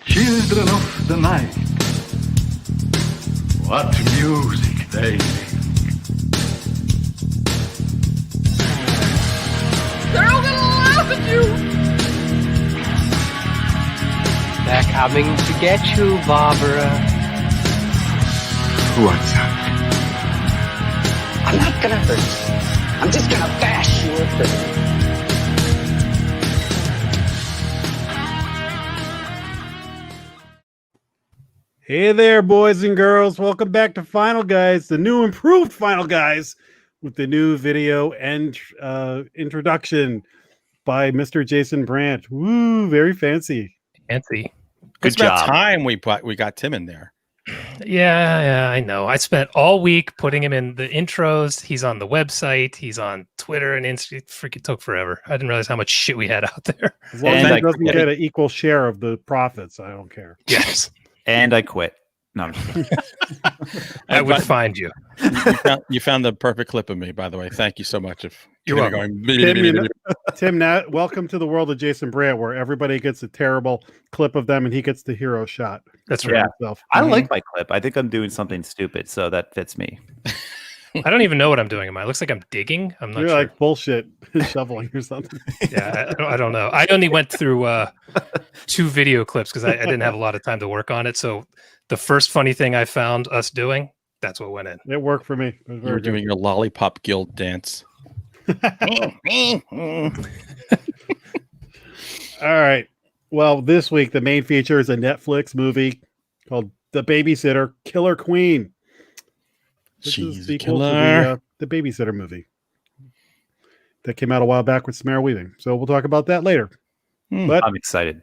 Children of the night, what music they make. They're all gonna laugh at you! They're coming to get you, Barbara. What's up? I'm not gonna hurt you. I'm just gonna bash you a bit. Hey there, boys and girls. Welcome back to Final Guys, the new improved Final Guys, with the new video and introduction by Mr. Jason Brandt. Woo, very fancy. Fancy. It's about time we got Tim in there. Yeah, I know. I spent all week putting him in the intros. He's on the website. He's on Twitter and Insta. It freaking took forever. I didn't realize how much shit we had out there. As long as he doesn't get an equal share of the profits, I don't care. Yes. And I quit. No, I'm just kidding. I would find you. You found the perfect clip of me, by the way. Thank you so much. You're welcome. Tim, now, welcome to the world of Jason Brandt, where everybody gets a terrible clip of them and he gets the hero shot. That's right. Himself. I like my clip. I think I'm doing something stupid, so that fits me. I don't even know what I'm doing. It looks like I'm digging. I'm not You're sure. like bullshit shoveling or something. Yeah, I don't know. I only went through 2 video clips because I didn't have a lot of time to work on it. So the first funny thing I found us doing, that's what went in. It worked for me. You were doing your lollipop guild dance. All right. Well, this week the main feature is a Netflix movie called The Babysitter Killer Queen. This is She's a sequel to killer. the Babysitter movie that came out a while back with Samara Weaving. So we'll talk about that later. But I'm excited.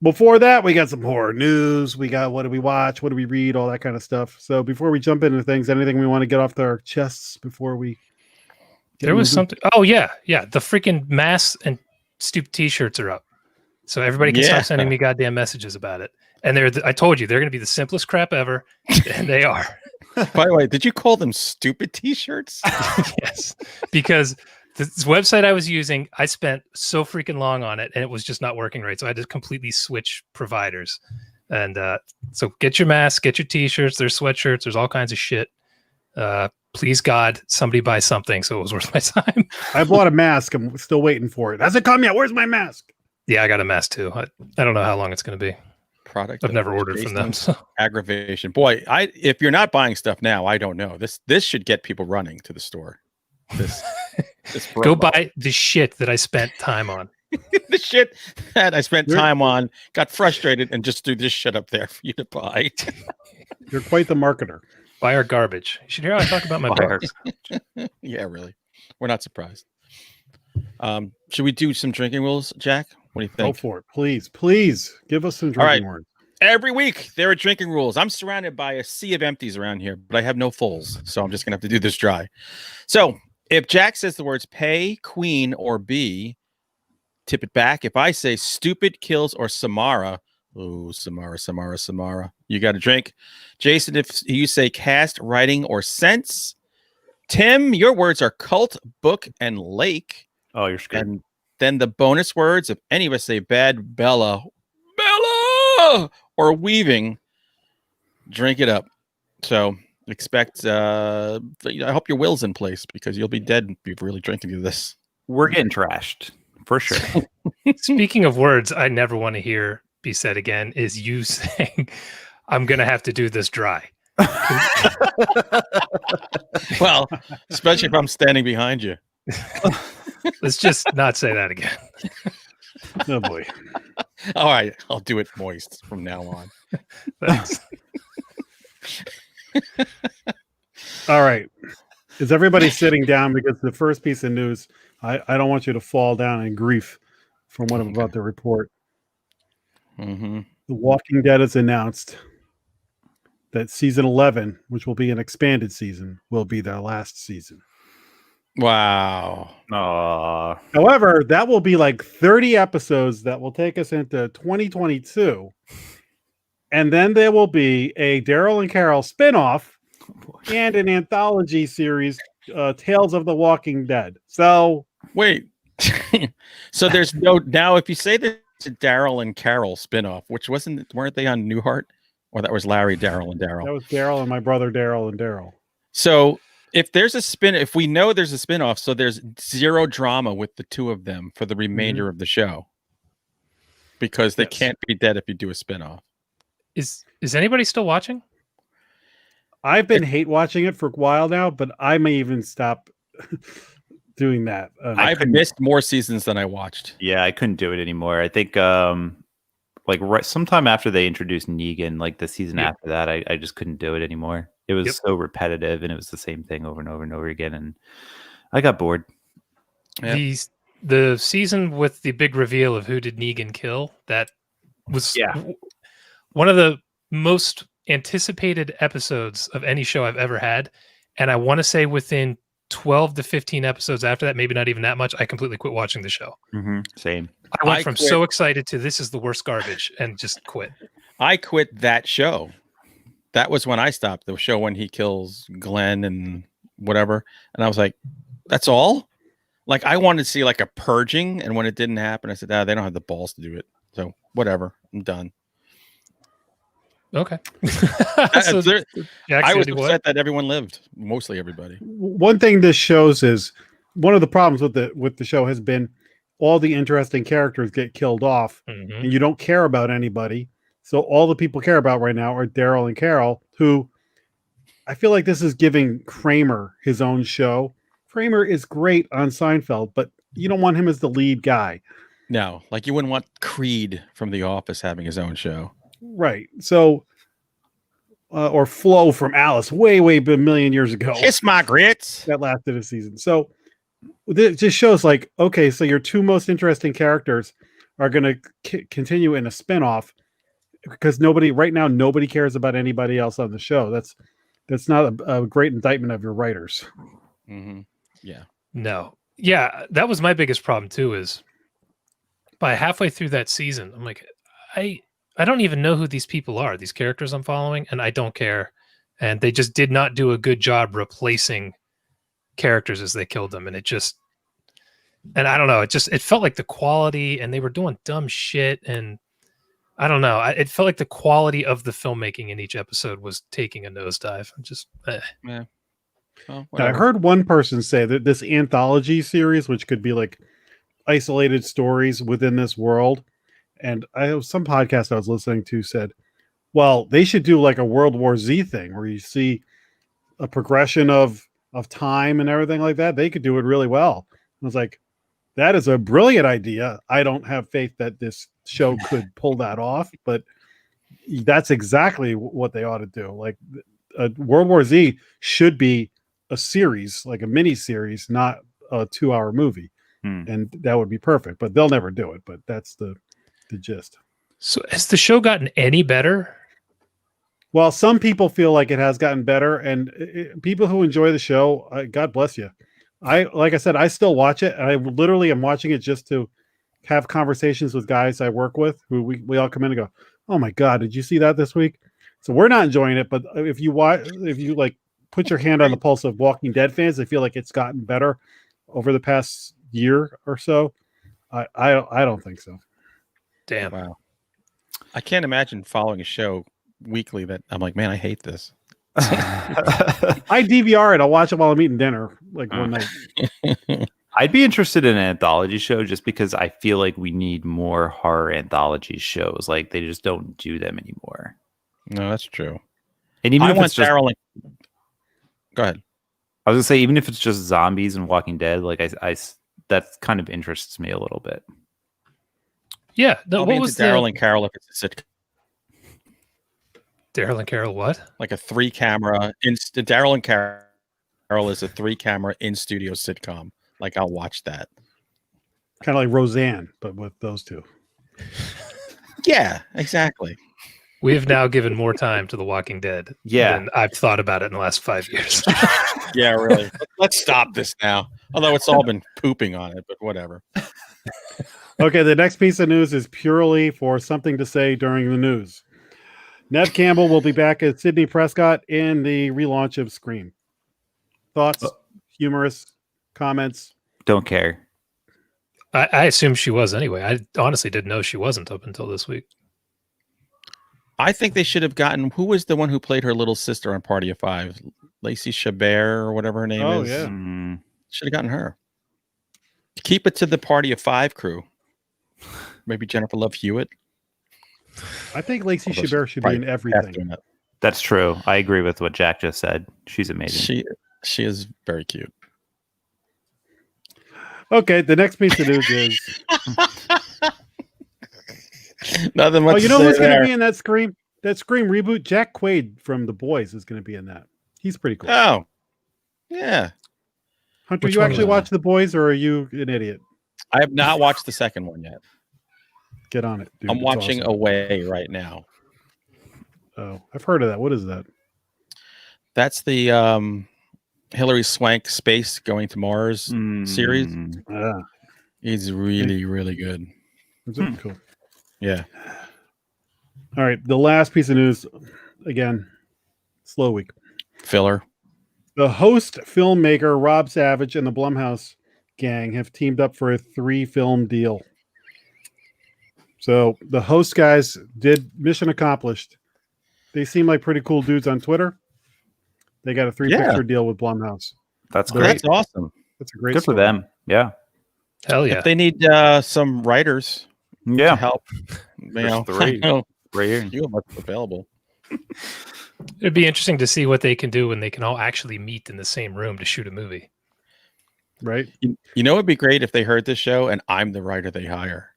before that, we got some horror news. We got what do we watch? What do we read? All that kind of stuff. So before we jump into things, anything we want to get off our chests before we get There was moving? something. Oh, yeah. The freaking masks and stupid T-shirts are up. So everybody can stop sending me goddamn messages about it. And I told you, they're going to be the simplest crap ever. And they are. By the way, did you call them stupid T-shirts? Yes, because this website I was using, I spent so freaking long on it and it was just not working right. So I had to completely switch providers. And so get your masks, get your T-shirts, there's sweatshirts, there's all kinds of shit. Please God, somebody buy something so it was worth my time. I bought a mask. I'm still waiting for it. Hasn't come yet. Where's my mask? Yeah, I got a mask too. I don't know how long it's going to be. Product. I've never ordered from them. So. Aggravation. Boy, if you're not buying stuff now, I don't know. This should get people running to the store. This Go buy the shit that I spent time on. The shit that I spent time on, got frustrated, and just threw this shit up there for you to buy. You're quite the marketer. Buy our garbage. You should hear how I talk about my bars. Yeah, really. We're not surprised. Should we do some drinking rules, Jack? What do you think? Go for it. Please give us some drinking words. Every week there are drinking rules. I'm surrounded by a sea of empties around here, but I have no fulls, so I'm just gonna have to do this dry. So if Jack says the words pay, queen, or bee, tip it back. If I say stupid, kills, or Samara, oh, Samara, you got a drink. Jason, if you say cast, writing, or sense. Tim, your words are cult, book, and lake. Oh, you're scared. And then the bonus words, if any of us say bad, Bella, or weaving, drink it up. So expect, I hope your will's in place because you'll be dead if you're really drinking this. We're getting trashed for sure. Speaking of words, I never want to hear be said again is you saying, I'm going to have to do this dry. Well, especially if I'm standing behind you. Let's just not say that again. Oh boy. All right, I'll do it moist from now on. All right. Is everybody sitting down? Because the first piece of news, I don't want you to fall down in grief from what I'm about to report. Mm-hmm. The Walking Dead has announced that season 11, which will be an expanded season, will be their last season. Wow. However, that will be like 30 episodes that will take us into 2022. And then there will be a Daryl and Carol spinoff and an anthology series, Tales of the Walking Dead. So wait. So there's no, now if you say there's Daryl and Carol spinoff, which weren't they on Newhart? Or that was Larry, Daryl, and That Daryl. was Daryl and my brother Daryl and Daryl. So if we know there's a spinoff, so there's zero drama with the two of them for the remainder of the show. Because they can't be dead if you do a spinoff. Is anybody still watching? I've been hate watching it for a while now, but I may even stop doing that. I've missed more seasons than I watched. Yeah, I couldn't do it anymore. I think sometime after they introduced Negan, like the season after that, I just couldn't do it anymore. It was so repetitive, and it was the same thing over and over and over again, and I got bored. Yep. The season with the big reveal of who did Negan kill, that was one of the most anticipated episodes of any show I've ever had. And I want to say within 12 to 15 episodes after that, maybe not even that much, I completely quit watching the show. Mm-hmm. Same. I went from so excited to this is the worst garbage and just quit. I quit that show. That was when I stopped the show, when he kills Glenn and whatever. And I was like, that's all? Like, I wanted to see like a purging. And when it didn't happen, I said, they don't have the balls to do it. So whatever, I'm done. Okay. I was upset that everyone lived, mostly everybody. One thing this shows is one of the problems with the show has been all the interesting characters get killed off, and you don't care about anybody. So all the people care about right now are Daryl and Carol, who I feel like this is giving Kramer his own show. Kramer is great on Seinfeld, but you don't want him as the lead guy. No, like you wouldn't want Creed from The Office having his own show. Right. So, or Flo from Alice, way a million years ago. Kiss my grits. That lasted a season. So it just shows like, okay, so your two most interesting characters are going to continue in a spinoff because nobody cares about anybody else on the show. That's not a great indictment of your writers. Mm-hmm. Yeah. No. Yeah. That was my biggest problem too, is by halfway through that season, I'm like, I don't even know who these people are, these characters I'm following, and I don't care. And they just did not do a good job replacing characters as they killed them. And and I don't know, it felt like the quality, and they were doing dumb shit. And I don't know, it felt like the quality of the filmmaking in each episode was taking a nosedive. Yeah. Well, I heard one person say that this anthology series, which could be like isolated stories within this world, and some podcast I was listening to said, well, they should do like a World War Z thing where you see a progression of time and everything like that. They could do it really well. I was like, that is a brilliant idea. I don't have faith that this show could pull that off, but that's exactly what they ought to do. Like World War Z should be a series, like a mini series, not a 2-hour movie. And that would be perfect, but they'll never do it. But that's the gist. So has the show gotten any better? Well, some people feel like it has gotten better, and people who enjoy the show, God bless you. Like I said, I still watch it, and I literally am watching it just to have conversations with guys I work with who we all come in and go, oh my God, did you see that this week? So we're not enjoying it, but if you like put your hand on the pulse of Walking Dead fans, they feel like it's gotten better over the past year or so. I don't think so. Damn. Wow. I can't imagine following a show weekly that I'm like, man, I hate this. I DVR it. I'll watch it while I'm eating dinner, like one night. I'd be interested in an anthology show just because I feel like we need more horror anthology shows. Like they just don't do them anymore. No, that's true. And even if want it's just, Daryl. Go ahead. I was gonna say, even if it's just zombies and Walking Dead, like I that kind of interests me a little bit. Yeah. What was Daryl and Carol if it's a sitcom? Daryl and Carol, what? Like a 3-camera. Daryl and Carol is a 3-camera in-studio sitcom. Like I'll watch that. Kind of like Roseanne, but with those two. Yeah, exactly. We have now given more time to The Walking Dead than I've thought about it in the last 5 years. Yeah, really. Let's stop this now. Although it's all been pooping on it, but whatever. Okay, the next piece of news is purely for something to say during the news. Nev Campbell will be back as Sidney Prescott in the relaunch of Scream. Thoughts? Humorous comments? Don't care. I assume she was anyway. I honestly didn't know she wasn't up until this week. I think they should have gotten, who was the one who played her little sister on Party of Five? Lacey Chabert or whatever her name is. Yeah. Should have gotten her. Keep it to the Party of Five crew. Maybe Jennifer Love Hewitt. I think Lacey Chabert should be in everything. That's true. I agree with what Jack just said. She's amazing. She is very cute. Okay, the next piece of news is nothing much. Oh, you know who's going to be in that Scream reboot? Jack Quaid from The Boys is going to be in that. He's pretty cool. Oh, yeah. Hunter, you actually watch The Boys, or are you an idiot? I have not watched the second one yet. Get on it, dude. I'm It's watching awesome. Away right now. Oh, I've heard of that. What is that? That's the Hilary Swank Space Going to Mars series. He's really, really good. Is it? Cool. Yeah. All right. The last piece of news, again, slow week. Filler. The host filmmaker Rob Savage and the Blumhouse gang have teamed up for a 3-film deal. So the host guys did mission accomplished. They seem like pretty cool dudes on Twitter. They got a 3-picture deal with Blumhouse. That's great. That's awesome. That's a great Good story. for them. Yeah. Hell yeah. If they need some writers to help, There's 3 right here. You have what's available. It'd be interesting to see what they can do when they can all actually meet in the same room to shoot a movie. Right? You know, it'd be great if they heard this show and I'm the writer they hire.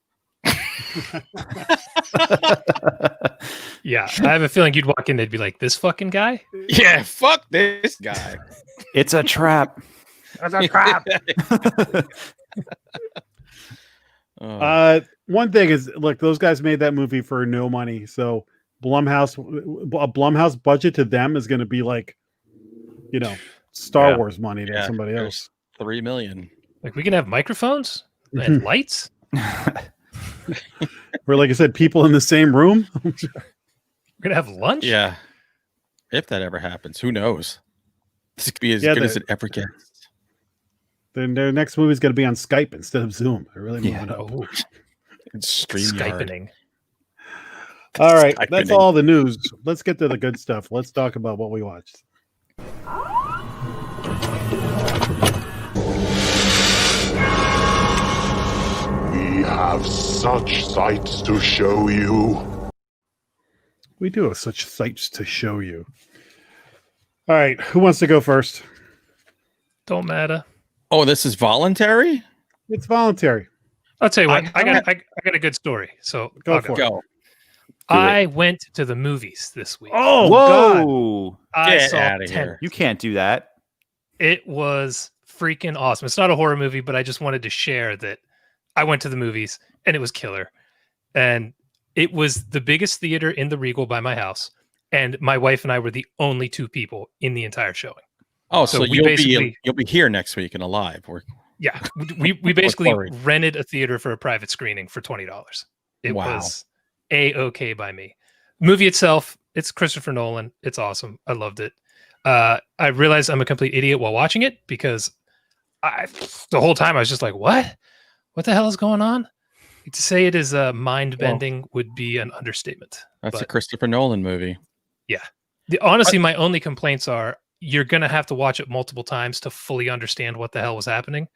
Yeah, I have a feeling you'd walk in, they'd be like, "This fucking guy." Yeah, fuck this guy. It's a trap. That's a trap. One thing is, look, those guys made that movie for no money, so a Blumhouse budget to them is going to be like, Star Wars money to somebody else. $3 million. Like, we can have microphones and lights. Where, like I said, people in the same room. We're gonna have lunch. Yeah, if that ever happens, who knows? This could be as good as it ever gets. Then their next movie is going to be on Skype instead of Zoom. They're really moving up. It's StreamYard. All right, that's all the news. Let's get to the good stuff. Let's talk about what we watched. We have such sights to show you. We do have such sights to show you. All right, who wants to go first? Don't matter. Oh, this is voluntary? It's voluntary. I'll tell you what. I got a good story. So go for it. I went to the movies this week. Oh, whoa! I Get saw out of Tenet. here. You can't do that. It was freaking awesome. It's not a horror movie, but I just wanted to share that I went to the movies and it was killer. And it was the biggest theater in the Regal by my house. And my wife and I were the only 2 people in the entire showing. Oh, so we you'll be here next week and alive. Yeah, we basically rented a theater for a private screening for $20. It was A-okay by me. Movie itself, it's Christopher Nolan. It's awesome. I loved it. I realized I'm a complete idiot while watching it because the whole time I was just like, what? What the hell is going on? To say it is mind-bending would be an understatement. That's a Christopher Nolan movie. Yeah. Honestly, my only complaints are you're going to have to watch it multiple times to fully understand what the hell was happening.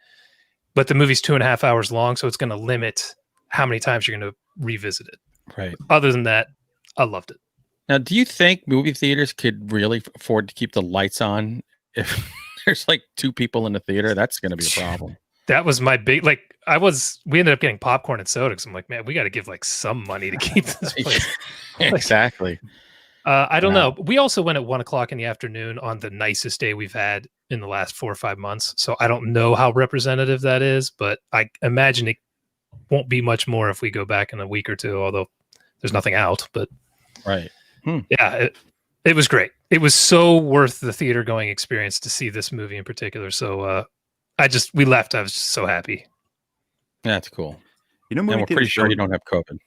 But the movie's 2.5 hours long, so it's going to limit how many times you're going to revisit it. Right. Other than that, I loved it. Now, do you think movie theaters could really afford to keep the lights on if there's like 2 people in the theater? That's going to be a problem. That was my big, we ended up getting popcorn and soda because I'm like, man, we got to give some money to keep this place. Exactly. I don't know. We also went at 1:00 in the afternoon on the nicest day we've had in the last 4 or 5 months. So I don't know how representative that is, but I imagine it won't be much more if we go back in a week or 2, although there's nothing out, but right. Yeah, it was great. It was so worth the theater going experience to see this movie in particular. So we left. I was just so happy. That's cool. You know, and we're pretty sure you don't have COVID.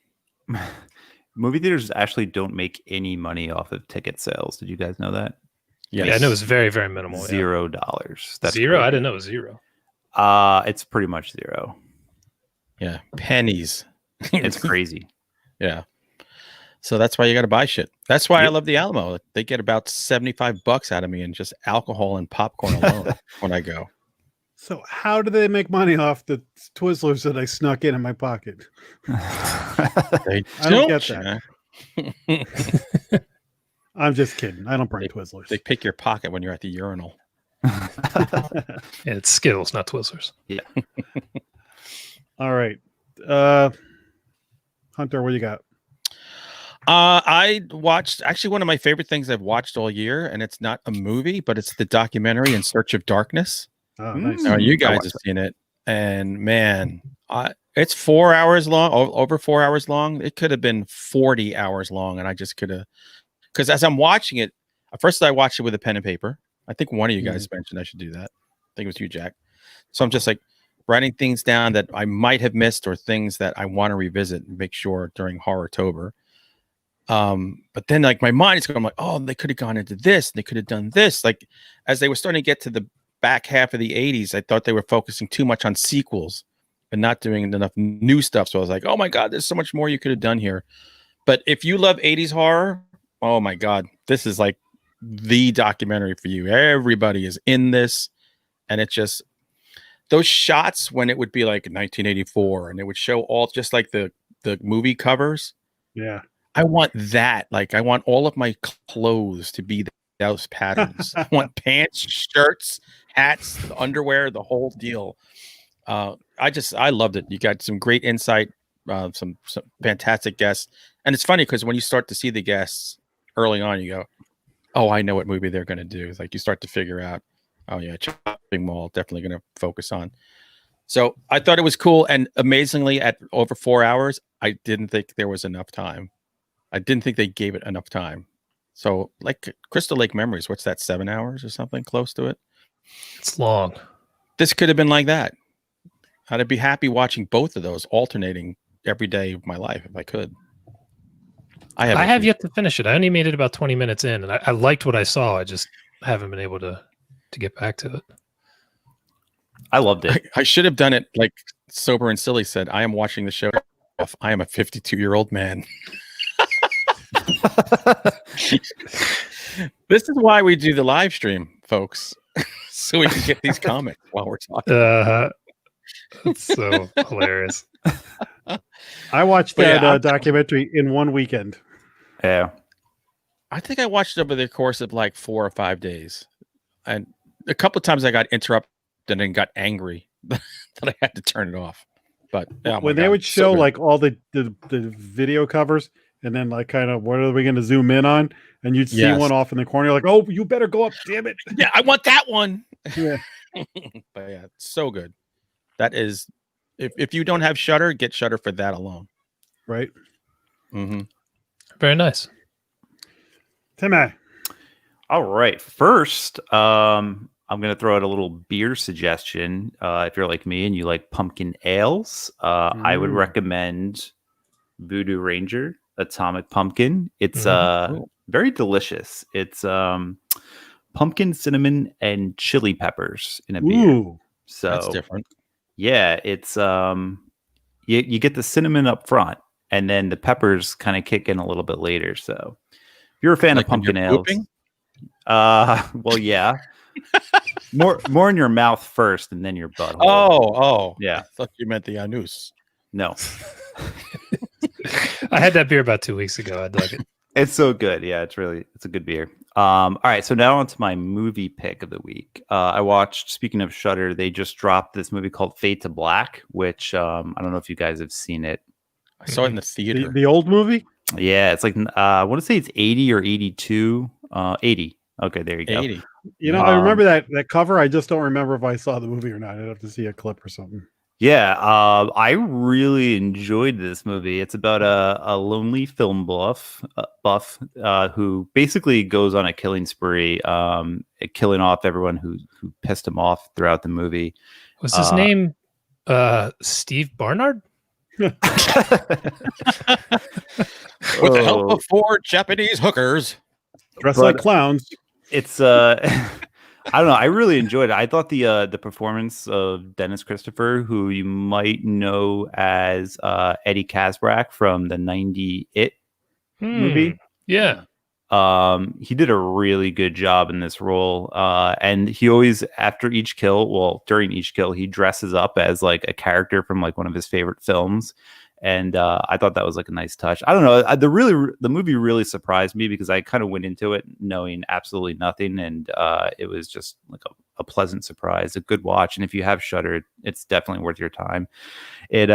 Movie theaters actually don't make any money off of ticket sales. Did you guys know that? Yes. Yeah, I know it was very, very minimal. $0. That's zero? crazy. I didn't know it was 0. It's pretty much 0. Yeah, pennies. It's crazy. Yeah. So that's why you got to buy shit. That's why I Yep. love the Alamo. They get about $75 out of me in just alcohol and popcorn alone when I go. So how do they make money off the Twizzlers that I snuck in my pocket? They I don't get Jack. I'm just kidding. I don't bring Twizzlers. They pick your pocket when you're at the urinal. Yeah, it's Skittles, not Twizzlers. Yeah. All right. Hunter, what do you got? I watched actually one of my favorite things I've watched all year, and it's not a movie, but it's the documentary In Search of Darkness. Oh, nice. You guys have seen it, and man, it's 4 hours long, over 4 hours long. It could have been 40 hours long, and I just could have, because as I'm watching it, first I watched it with a pen and paper. I think one of you guys mentioned I should do that. I think it was you, Jack. So I'm just like writing things down that I might have missed or things that I want to revisit and make sure during Horror-tober. But then like my mind is going, I'm like, oh, they could have gone into this, they could have done this. Like as they were starting to get to the back half of the 80s, I thought they were focusing too much on sequels and not doing enough new stuff. So I was like, oh my God, there's so much more you could have done here. But if you love 80s horror, oh my God, this is like the documentary for you. Everybody is in this. And it's just those shots when it would be like 1984 and it would show all just like the movie covers. Yeah. I want that. Like, I want all of my clothes to be those patterns. I want pants, shirts, hats, underwear, the whole deal. I loved it. You got some great insight, some fantastic guests. And it's funny because when you start to see the guests early on, you go, oh, I know what movie they're going to do. Like, you start to figure out, oh, yeah, Chopping Mall, definitely going to focus on. So I thought it was cool. And amazingly, at over 4 hours, I didn't think there was enough time. I didn't think they gave it enough time. So like Crystal Lake Memories, what's that, 7 hours or something close to it? It's long. This could have been like that. I'd be happy watching both of those alternating every day of my life if I could. I have yet to finish it. I only made it about 20 minutes in, and I liked what I saw. I just haven't been able to get back to it. I loved it. I should have done it like Sober and Silly said. I am watching the show. I am a 52-year-old man. This is why we do the live stream, folks, so we can get these comments while we're talking. It's so hilarious. I watched that documentary in one weekend. Yeah. I think I watched it over the course of like 4 or 5 days, and a couple of times I got interrupted and got angry that I had to turn it off. But when they would show like all the video covers. And then, like, kind of, what are we going to zoom in on? And you'd see one off in the corner. You're like, oh, you better go up, damn it! Yeah, I want that one. Yeah, but yeah, it's so good. That is, if you don't have Shudder, get Shudder for that alone. Right. Mm-hmm. Very nice. Timmy. All right. First, I'm going to throw out a little beer suggestion. If you're like me and you like pumpkin ales, I would recommend Voodoo Ranger Atomic Pumpkin. It's very delicious. It's pumpkin, cinnamon, and chili peppers in a beer. Ooh, so that's different. Yeah, it's you get the cinnamon up front, and then the peppers kind of kick in a little bit later. So if you're a fan of pumpkin ales, well, yeah, more in your mouth first, and then your butthole. Oh, yeah. I thought you meant the anus. No. I had that beer about 2 weeks ago. I dug it. It's so good. Yeah, it's a good beer. All right, so now on to my movie pick of the week. I watched, speaking of Shudder, they just dropped this movie called Fade to Black, which I don't know if you guys have seen it. I saw it in the theater. The old movie? Yeah, it's like I want to say it's 80 or 82. 80. Okay, there you go. 80. You know, I remember that cover. I just don't remember if I saw the movie or not. I'd have to see a clip or something. Yeah, I really enjoyed this movie. It's about a lonely film buff who basically goes on a killing spree, killing off everyone who pissed him off throughout the movie. Was his name Steve Barnard? With the help of 4 Japanese hookers. Dressed like clowns. It's I don't know. I really enjoyed it. I thought the performance of Dennis Christopher, who you might know as Eddie Kazbrak from the '90 It movie. Yeah. He did a really good job in this role. And he always, after each kill, well, during each kill, he dresses up as like a character from like one of his favorite films. And I thought that was like a nice touch. I don't know. The movie really surprised me because I kind of went into it knowing absolutely nothing, and it was just like a pleasant surprise, a good watch. And if you have Shudder, it's definitely worth your time. It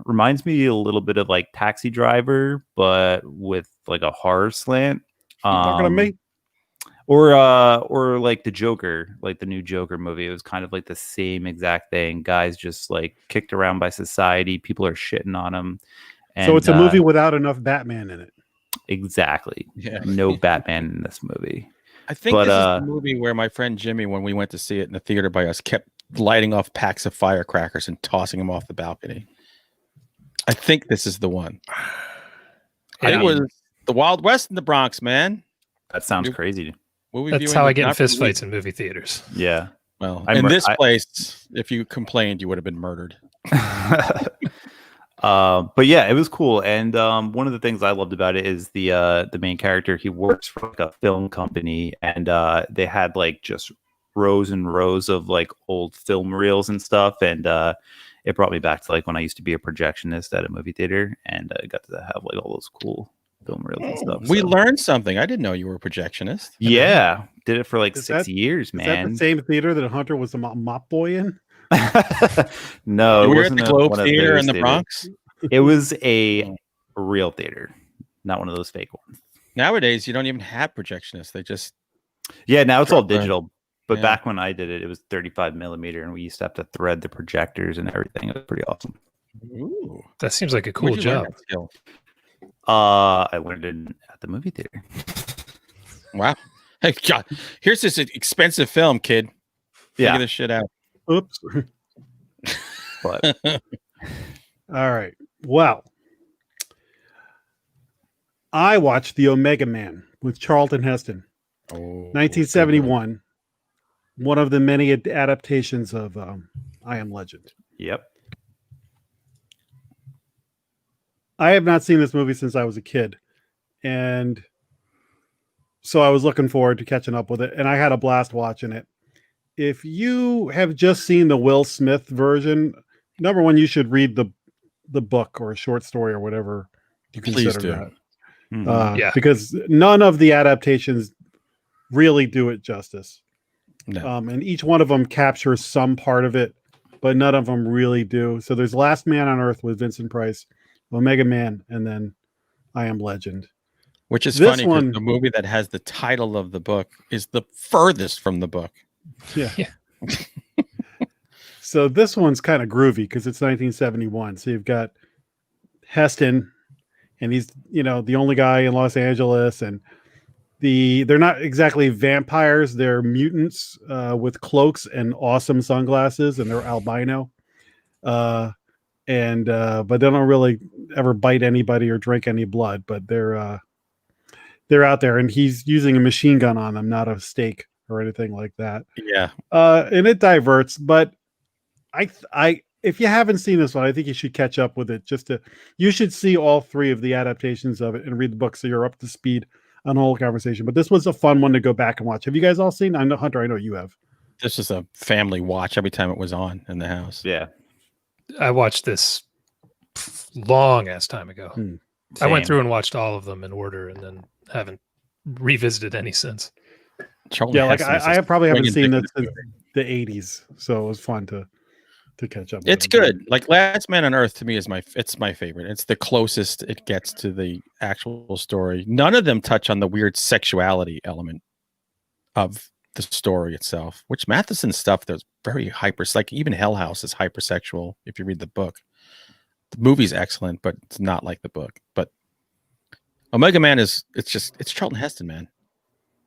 reminds me a little bit of like Taxi Driver, but with like a horror slant. Talking to me? Or like the Joker, like the new Joker movie. It was kind of like the same exact thing. Guys just like kicked around by society. People are shitting on them. And, so it's a movie without enough Batman in it. Exactly. Yeah. No Batman in this movie. I think this is the movie where my friend Jimmy, when we went to see it in the theater by us, kept lighting off packs of firecrackers and tossing them off the balcony. I think this is the one. Yeah. It was the Wild West in the Bronx, man. That sounds crazy. That's how I get in fist fights in movie theaters. Yeah. Well, in this place, if you complained, you would have been murdered. But yeah, it was cool. And one of the things I loved about it is the main character. He works for like a film company, and they had like just rows and rows of like old film reels and stuff. And it brought me back to like when I used to be a projectionist at a movie theater, and I got to have like all those cool film reels and stuff. We learned something. I didn't know you were a projectionist. Yeah, did it for like 6 years, man. Is that the same theater that Hunter was a mop boy in? No, we it were wasn't at the Globe one of Theater in the theaters. Bronx. It was a real theater, not one of those fake ones. Nowadays, you don't even have projectionists. They just now it's all digital. But Yeah. back when I did it, it was 35 millimeter, and we used to have to thread the projectors and everything. It was pretty awesome. Ooh. That seems like a cool Where'd you learn job. that skill? I learned it at the movie theater. Wow. Hey, God, here's this expensive film, kid. Figure Yeah. this shit out. Oops. But All right. Well, I watched The Omega Man with Charlton Heston, 1971. One of the many adaptations of I Am Legend. yep. I have not seen this movie since I was a kid, and so I was looking forward to catching up with it, and I had a blast watching it. If you have just seen the Will Smith version, number one, you should read the book or a short story or whatever you Please consider do. that. Mhm. Yeah. Because none of the adaptations really do it justice. No. And each one of them captures some part of it, but none of them really do. So there's Last Man on Earth with Vincent Price, Omega Man, and then I Am Legend. Which is This funny because one- the movie that has the title of the book is the furthest from the book. Yeah. Yeah. So this one's kind of groovy because it's 1971. So you've got Heston, and he's the only guy in Los Angeles, and they're not exactly vampires, they're mutants with cloaks and awesome sunglasses, and they're albino. But they don't really ever bite anybody or drink any blood, but they're out there, and he's using a machine gun on them, not a stake or anything like that. Yeah. And it diverts, but I if you haven't seen this one, I think you should catch up with it. You should see all three of the adaptations of it and read the book so you're up to speed on the whole conversation. But this was a fun one to go back and watch. Have you guys all seen? I know, Hunter, I know you have. This is a family watch every time it was on in the house. Yeah. I watched this long ass time ago. I went Same. through and watched all of them in order, and then haven't revisited any since. Charlton Yeah, like Heston is I just probably haven't swinging seen dick this in since the 80s, so it was fun to catch up. It's with it. good. Like Last Man on Earth to me is my favorite. It's the closest it gets to the actual story. None of them touch on the weird sexuality element of the story itself, which Matheson's stuff there's very like even Hell House is hypersexual if you read the book. The movie's excellent, but it's not like the book. But Omega Man it's Charlton Heston, man.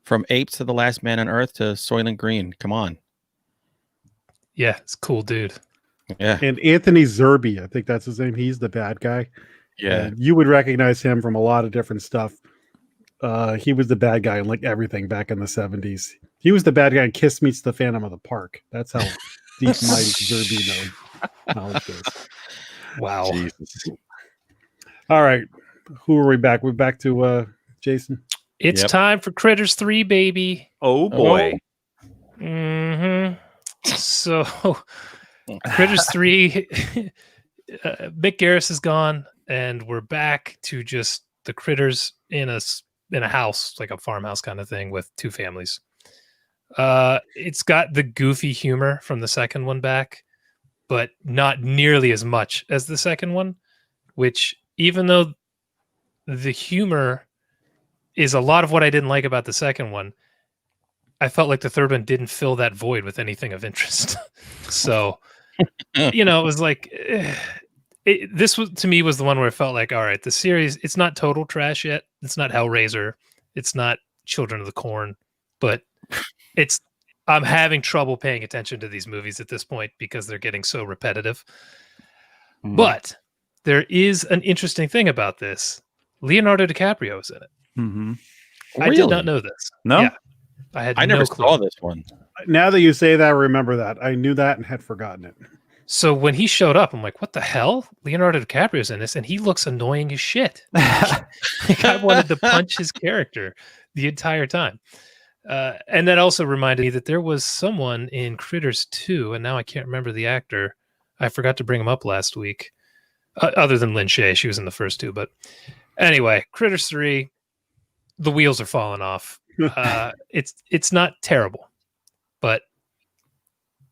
From Apes to The Last Man on Earth to Soylent Green. Come on. Yeah, it's a cool dude. Yeah. And Anthony Zerbe, I think that's his name. He's the bad guy. Yeah. And you would recognize him from a lot of different stuff. he was the bad guy in like everything back in the 70s. He was the bad guy in Kiss Meets the Phantom of the Park. That's how deep my Zerbino knowledge goes. Wow. Jesus. All right. Who are we back? We're back to Jason. It's time for Critters 3, baby. Oh boy. Mm-hmm. So Critters 3, Mick Garris is gone, and we're back to just the critters in a house, like a farmhouse kind of thing with two families. It's got the goofy humor from the second one back, but not nearly as much as the second one, which even though the humor is a lot of what I didn't like about the second one, I felt like the third one didn't fill that void with anything of interest. So, it was like, this was, to me, was the one where I felt like, all right, the series, it's not total trash yet. It's not Hellraiser. It's not Children of the Corn, but I'm having trouble paying attention to these movies at this point because they're getting so repetitive. But there is an interesting thing about this. Leonardo DiCaprio is in it. Mm-hmm. I did not know this. No? Yeah. I never no clue. saw this one. Now that you say that, I remember that. I knew that and had forgotten it. So when he showed up, I'm like, what the hell? Leonardo DiCaprio's in this, and he looks annoying as shit. Like, I wanted to punch his character the entire time. And that also reminded me that there was someone in Critters 2, and now I can't remember the actor. I forgot to bring him up last week. Other than Lynn Shay, she was in the first two. But anyway, Critters 3, the wheels are falling off. It's not terrible, but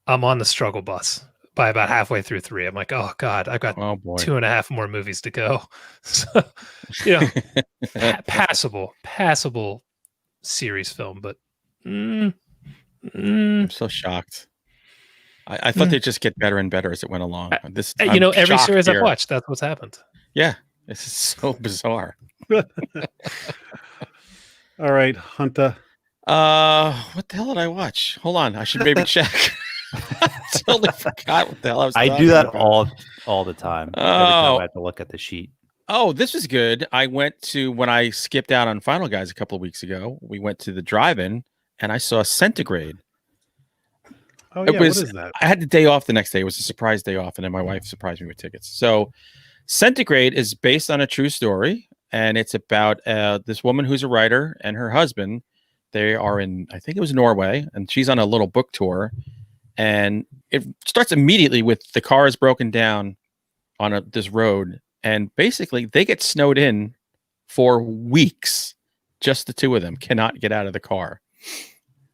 I'm on the struggle bus by about halfway through 3. I'm like, oh God, I've got 2.5 more movies to go. So, passable series film, but I'm so shocked. I thought they'd just get better and better as it went along. Every series I've watched, that's what's happened. Yeah, this is so bizarre. All right, Hunter. What the hell did I watch? Hold on, I should maybe check. I totally forgot what the hell I was. I do that all the time. Every time I have to look at the sheet. Oh, this was good. I went to, when I skipped out on Final Guys a couple of weeks ago, we went to the drive-in and I saw Centigrade. Oh, yeah, what is that? I had the day off the next day. It was a surprise day off, and then my wife surprised me with tickets. So Centigrade is based on a true story, and it's about this woman who's a writer and her husband. They are in, I think it was Norway, and she's on a little book tour. And it starts immediately with the car is broken down on this road. And basically, they get snowed in for weeks. Just the two of them cannot get out of the car.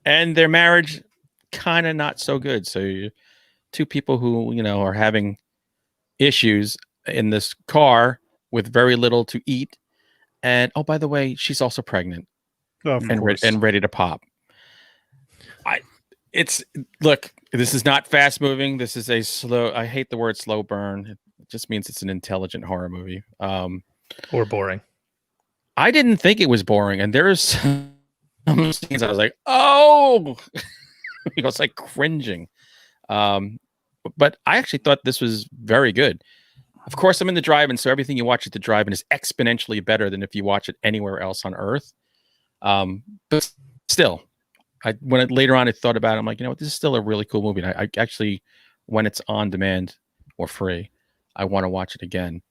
And their marriage, kind of not so good. So two people who, are having issues in this car with very little to eat. And, oh, by the way, she's also pregnant and ready to pop. Look, this is not fast moving. This is a slow, I hate the word slow burn. It just means it's an intelligent horror movie. Or boring. I didn't think it was boring. And there's some scenes I was like, oh, I was like cringing. But I actually thought this was very good. Of course, I'm in the drive-in, so everything you watch at the drive-in is exponentially better than if you watch it anywhere else on Earth. But still, later on I thought about it, I'm like, this is still a really cool movie. And I actually, when it's on demand or free, I want to watch it again.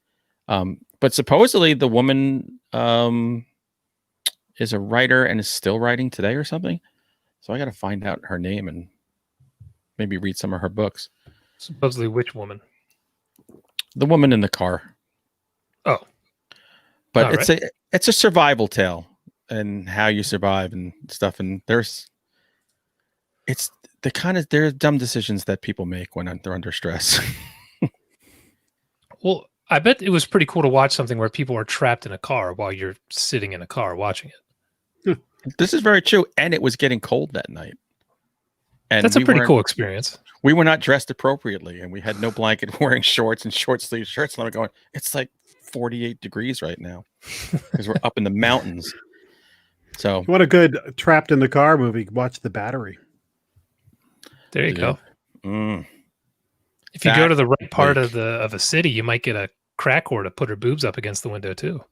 But supposedly the woman is a writer and is still writing today or something. So I got to find out her name and maybe read some of her books. Supposedly which woman? The woman in the car. Oh. But it's a survival tale and how you survive and stuff. And there are dumb decisions that people make when they're under stress. Well, I bet it was pretty cool to watch something where people are trapped in a car while you're sitting in a car watching it. This is very true. And it was getting cold that night. And that's a pretty cool experience. We were not dressed appropriately, and we had no blanket, wearing shorts and short sleeve shirts. And I'm going, it's like 48 degrees right now because we're up in the mountains. So, if you want a good trapped in the car movie, watch The Battery. There you go. If you go to the right part of a city, you might get a crack whore to put her boobs up against the window too.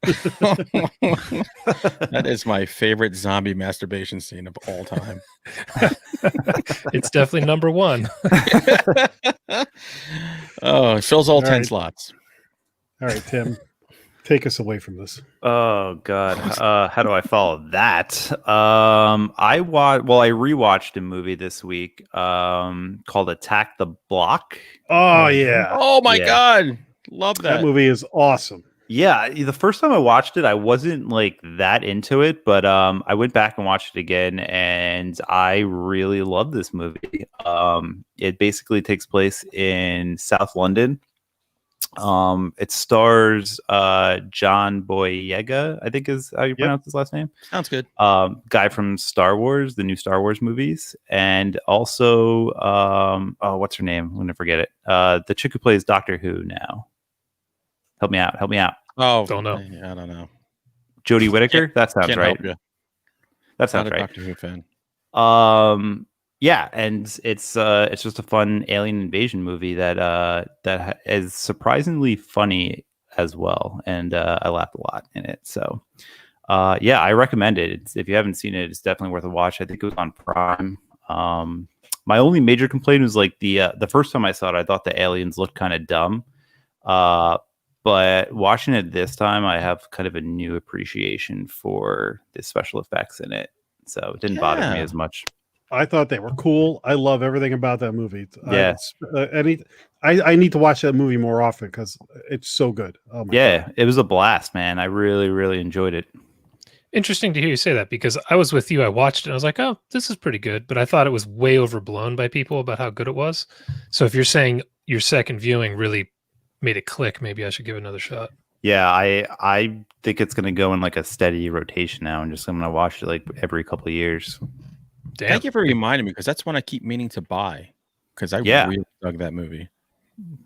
That is my favorite zombie masturbation scene of all time. It's definitely number one. Oh, it fills all 10 right. slots. All right, Tim, take us away from this. Oh God, how do I follow that? I rewatched a movie this week called Attack the Block. Oh yeah, Oh my Yeah. God. Love that. that movie is awesome. Yeah, the first time I watched it, I wasn't like that into it, but I went back and watched it again, and I really love this movie. It basically takes place in South London. It stars John Boyega, I think is how you pronounce his last name. Sounds good. Guy from Star Wars, the new Star Wars movies, and also what's her name? I'm gonna forget it. The chick who plays Doctor Who now. Help me out. Oh, Don't know. I don't know. Jodie Whittaker. That sounds Can't right. help you. That sounds Not a right. Doctor Who fan. Yeah, and it's just a fun alien invasion movie that is surprisingly funny as well, and I laughed a lot in it. So, yeah, I recommend it. If you haven't seen it, it's definitely worth a watch. I think it was on Prime. My only major complaint was like the first time I saw it, I thought the aliens looked kind of dumb. But watching it this time, I have kind of a new appreciation for the special effects in it. So it didn't bother me as much. I thought they were cool. I love everything about that movie. Yeah. I need to watch that movie more often because it's so good. Oh my God. It was a blast, man. I really, really enjoyed it. Interesting to hear you say that because I was with you. I watched it. And I was like, oh, this is pretty good. But I thought it was way overblown by people about how good it was. So if you're saying your second viewing really made it click, maybe I should give it another shot. Yeah, I think it's going to go in like a steady rotation now. And I'm going to watch it like every couple of years. Damn. Thank you for reminding me because that's one I keep meaning to buy because I really dug that movie.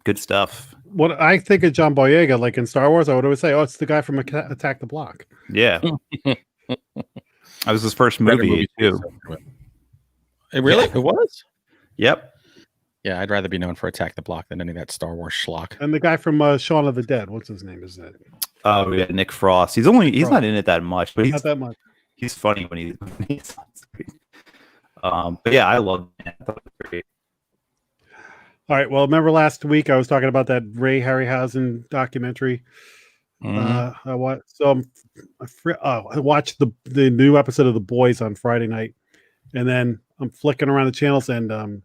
Good stuff. What I think of John Boyega, like in Star Wars, I would always say, "Oh, it's the guy from Attack the Block." Yeah, that was his first movie too. It really? It was? Yep. Yeah, I'd rather be known for Attack the Block than any of that Star Wars schlock. And the guy from Shaun of the Dead, what's his name? Is that? Oh, yeah, Nick Frost. He's not in it that much, but Not that much. He's funny when he's on screen. But yeah, I love it. I thought it was great. All right. Well, remember last week I was talking about that Ray Harryhausen documentary. I watched the new episode of The Boys on Friday night, and then I'm flicking around the channels, and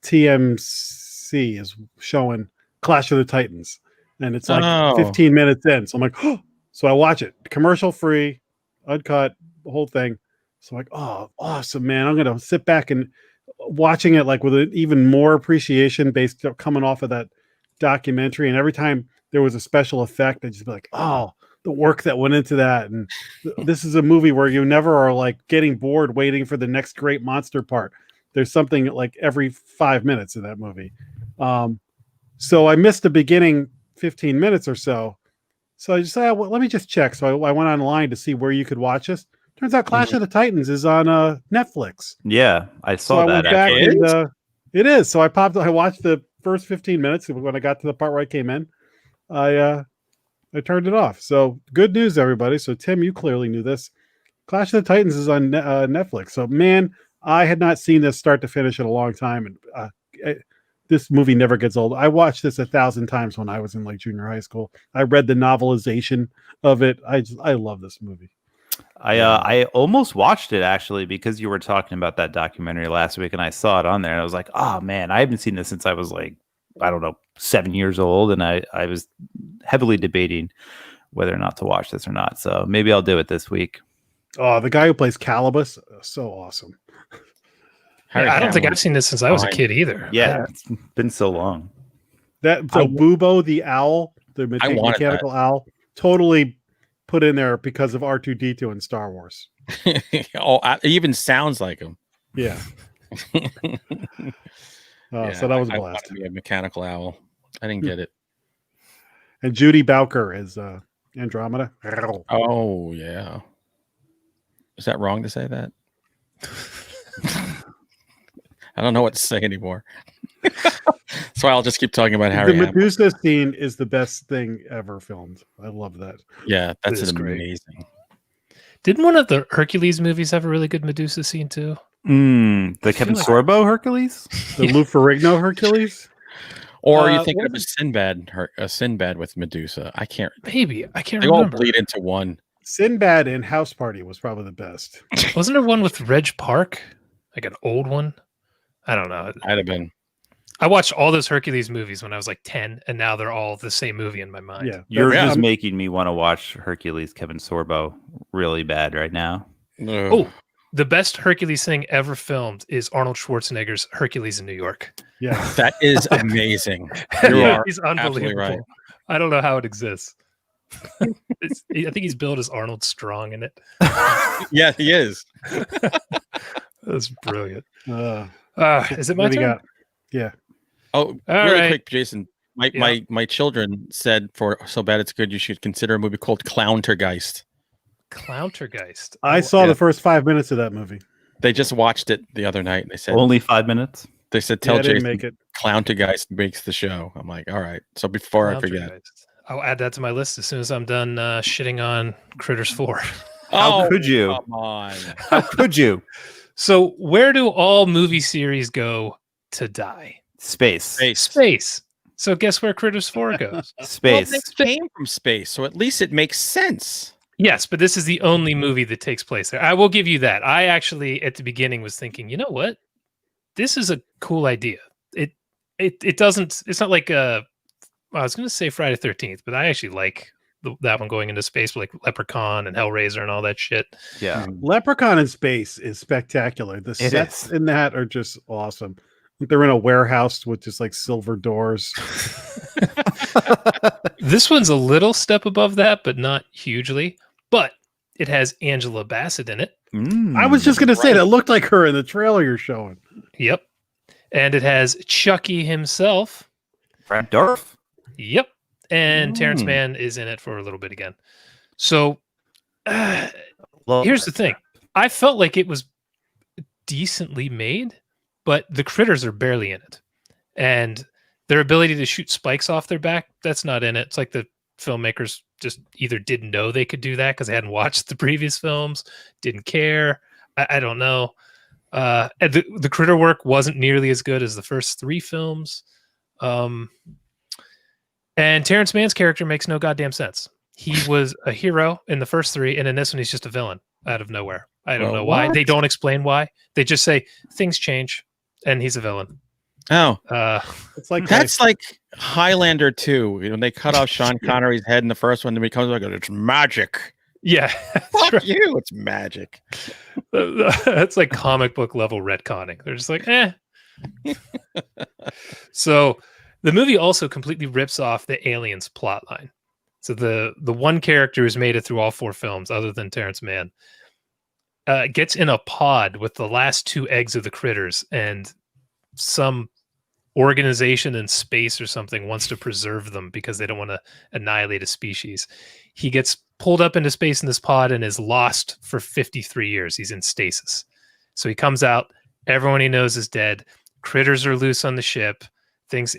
TMC is showing Clash of the Titans, and it's like 15 minutes in. So I'm like, oh! So I watch it, commercial free, uncut, the whole thing. So I'm like, oh, awesome, man! I'm gonna sit back and watching it like with an even more appreciation based coming off of that documentary. And every time there was a special effect, I'd just be like, oh, the work that went into that. And this is a movie where you never are like getting bored waiting for the next great monster part. There's something like every 5 minutes in that movie. So I missed the beginning 15 minutes or so. So I just said, well, let me just check. So I went online to see where you could watch this. Turns out Clash of the Titans is on Netflix. Yeah, I saw that. Went back and, it is. So I watched the first 15 minutes. When I got to the part where I came in, I turned it off. So good news, everybody. So Tim, you clearly knew this. Clash of the Titans is on Netflix. So man, I had not seen this start to finish in a long time. And this movie never gets old. I watched this 1,000 times when I was in like junior high school. I read the novelization of it. I love this movie. I almost watched it actually because you were talking about that documentary last week, and I saw it on there, and I was like, oh man, I haven't seen this since I was like, I don't know, 7 years old, and I was heavily debating whether or not to watch this or not. So maybe I'll do it this week. Oh, the guy who plays Calibus, so awesome. I don't think I've seen this since I was a kid either. Yeah, it's been so long. Bubo the owl, the mechanical owl, totally put in there because of R2-D2 in Star Wars. It even sounds like him. Yeah. So that was a blast. A mechanical owl. I didn't get it. And Judy Bowker is Andromeda. Oh yeah. Is that wrong to say that? I don't know what to say anymore. So I'll just keep talking about The Harry. Hamlin. Medusa scene is the best thing ever filmed. I love that. Yeah, that's It is amazing. Didn't one of the Hercules movies have a really good Medusa scene too? The Kevin Sorbo Hercules? The Lou Ferrigno Hercules? Or are you thinking of a Sinbad with Medusa? I can't. Maybe I can't They remember. all bleed into one. Sinbad in House Party was probably the best. Wasn't there one with Reg Park, like an old one? I don't know. I'd have been. I watched all those Hercules movies when I was like 10, and now they're all the same movie in my mind. Yeah, You're just making me want to watch Hercules Kevin Sorbo really bad right now. Oh, the best Hercules thing ever filmed is Arnold Schwarzenegger's Hercules in New York. Yeah, that is amazing. He's unbelievable. Right. I don't know how it exists. I think he's billed as Arnold Strong in it. Yeah, he is. That's brilliant. Is it my turn? Yeah. Oh, really quick, Jason. My children said for So Bad It's Good, you should consider a movie called Clowntergeist. Clowntergeist. I saw the first 5 minutes of that movie. They just watched it the other night and they said only 5 minutes. They said tell Jason make it. Clowntergeist makes the show. I'm like, all right. So before I forget, I'll add that to my list as soon as I'm done shitting on Critters 4. How could you? Come on. How could you? So where do all movie series go to die? Space. So guess where Critters 4 goes? Space. Well, they came from space, so at least it makes sense. Yes, but this is the only movie that takes place there. I will give you that. I actually, at the beginning, was thinking, you know what? This is a cool idea. It doesn't. It's not like I was going to say Friday 13th, but I actually like that one going into space with like Leprechaun and Hellraiser and all that shit. Yeah, Leprechaun in space is spectacular. The sets in that are just awesome. They're in a warehouse with just like silver doors. This one's a little step above that, but not hugely. But it has Angela Bassett in it. I was just going to say that looked like her in the trailer you're showing. Yep. And it has Chucky himself. Brad Dourif. Yep. And Terrence Mann is in it for a little bit again. So here's the thing. I felt like it was decently made, but the critters are barely in it. And their ability to shoot spikes off their back, that's not in it. It's like the filmmakers just either didn't know they could do that because they hadn't watched the previous films, didn't care. I don't know. The critter work wasn't nearly as good as the first three films. And Terrence Mann's character makes no goddamn sense. He was a hero in the first three, and in this one, he's just a villain out of nowhere. I don't know why. They don't explain why. They just say things change, and he's a villain. Oh, it's like that's like Highlander 2. You know, they cut off Sean Connery's head in the first one, then he comes like, it's magic. Yeah, fuck you. It's magic. That's like comic book level retconning. They're just like, eh. So the movie also completely rips off the Aliens plot line. So the one character who's made it through all four films, other than Terrence Mann, gets in a pod with the last two eggs of the critters, and some organization in space or something wants to preserve them because they don't want to annihilate a species. He gets pulled up into space in this pod and is lost for 53 years. He's in stasis. So he comes out, everyone he knows is dead. Critters are loose on the ship.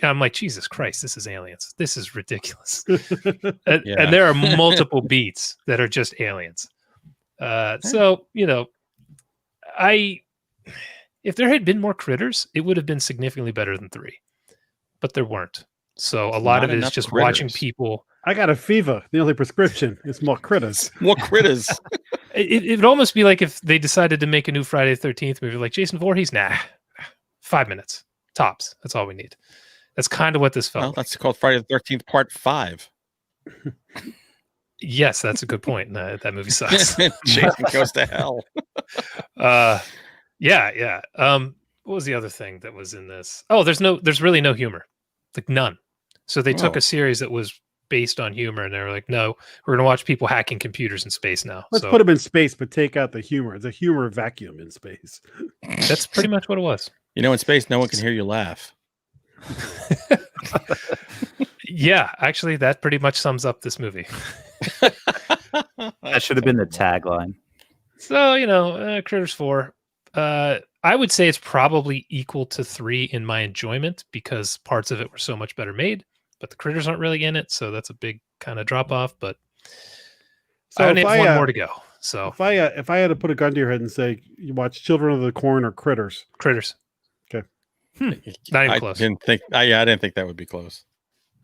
I'm like, Jesus Christ, this is Aliens. This is ridiculous. And there are multiple beats that are just Aliens. So, you know, if there had been more critters, it would have been significantly better than 3, but there weren't. So a lot of it is just watching people. I got a fever. The only prescription is more critters. More critters. It would almost be like if they decided to make a new Friday the 13th movie, like Jason Voorhees, 5 minutes tops. That's all we need. That's kind of what this felt. Well, that's called Friday the 13th Part 5. Yes, that's a good point. That movie sucks. Jason goes to hell. Yeah. What was the other thing that was in this? Oh, there's really no humor, like none. So they took a series that was based on humor, and they were like, no, we're gonna watch people hacking computers in space now. Let's put them in space, but take out the humor. It's a humor vacuum in space. That's pretty much what it was. You know, in space, no one can hear you laugh. Yeah, actually, that pretty much sums up this movie. That should have been the tagline. So, you know, Critters 4. I would say it's probably equal to 3 in my enjoyment because parts of it were so much better made, but the critters aren't really in it, so that's a big kind of drop off. But So I only have one more to go. So if I had to put a gun to your head and say you watch Children of the Corn or Critters, critters. Okay. Not even close. I didn't think that would be close.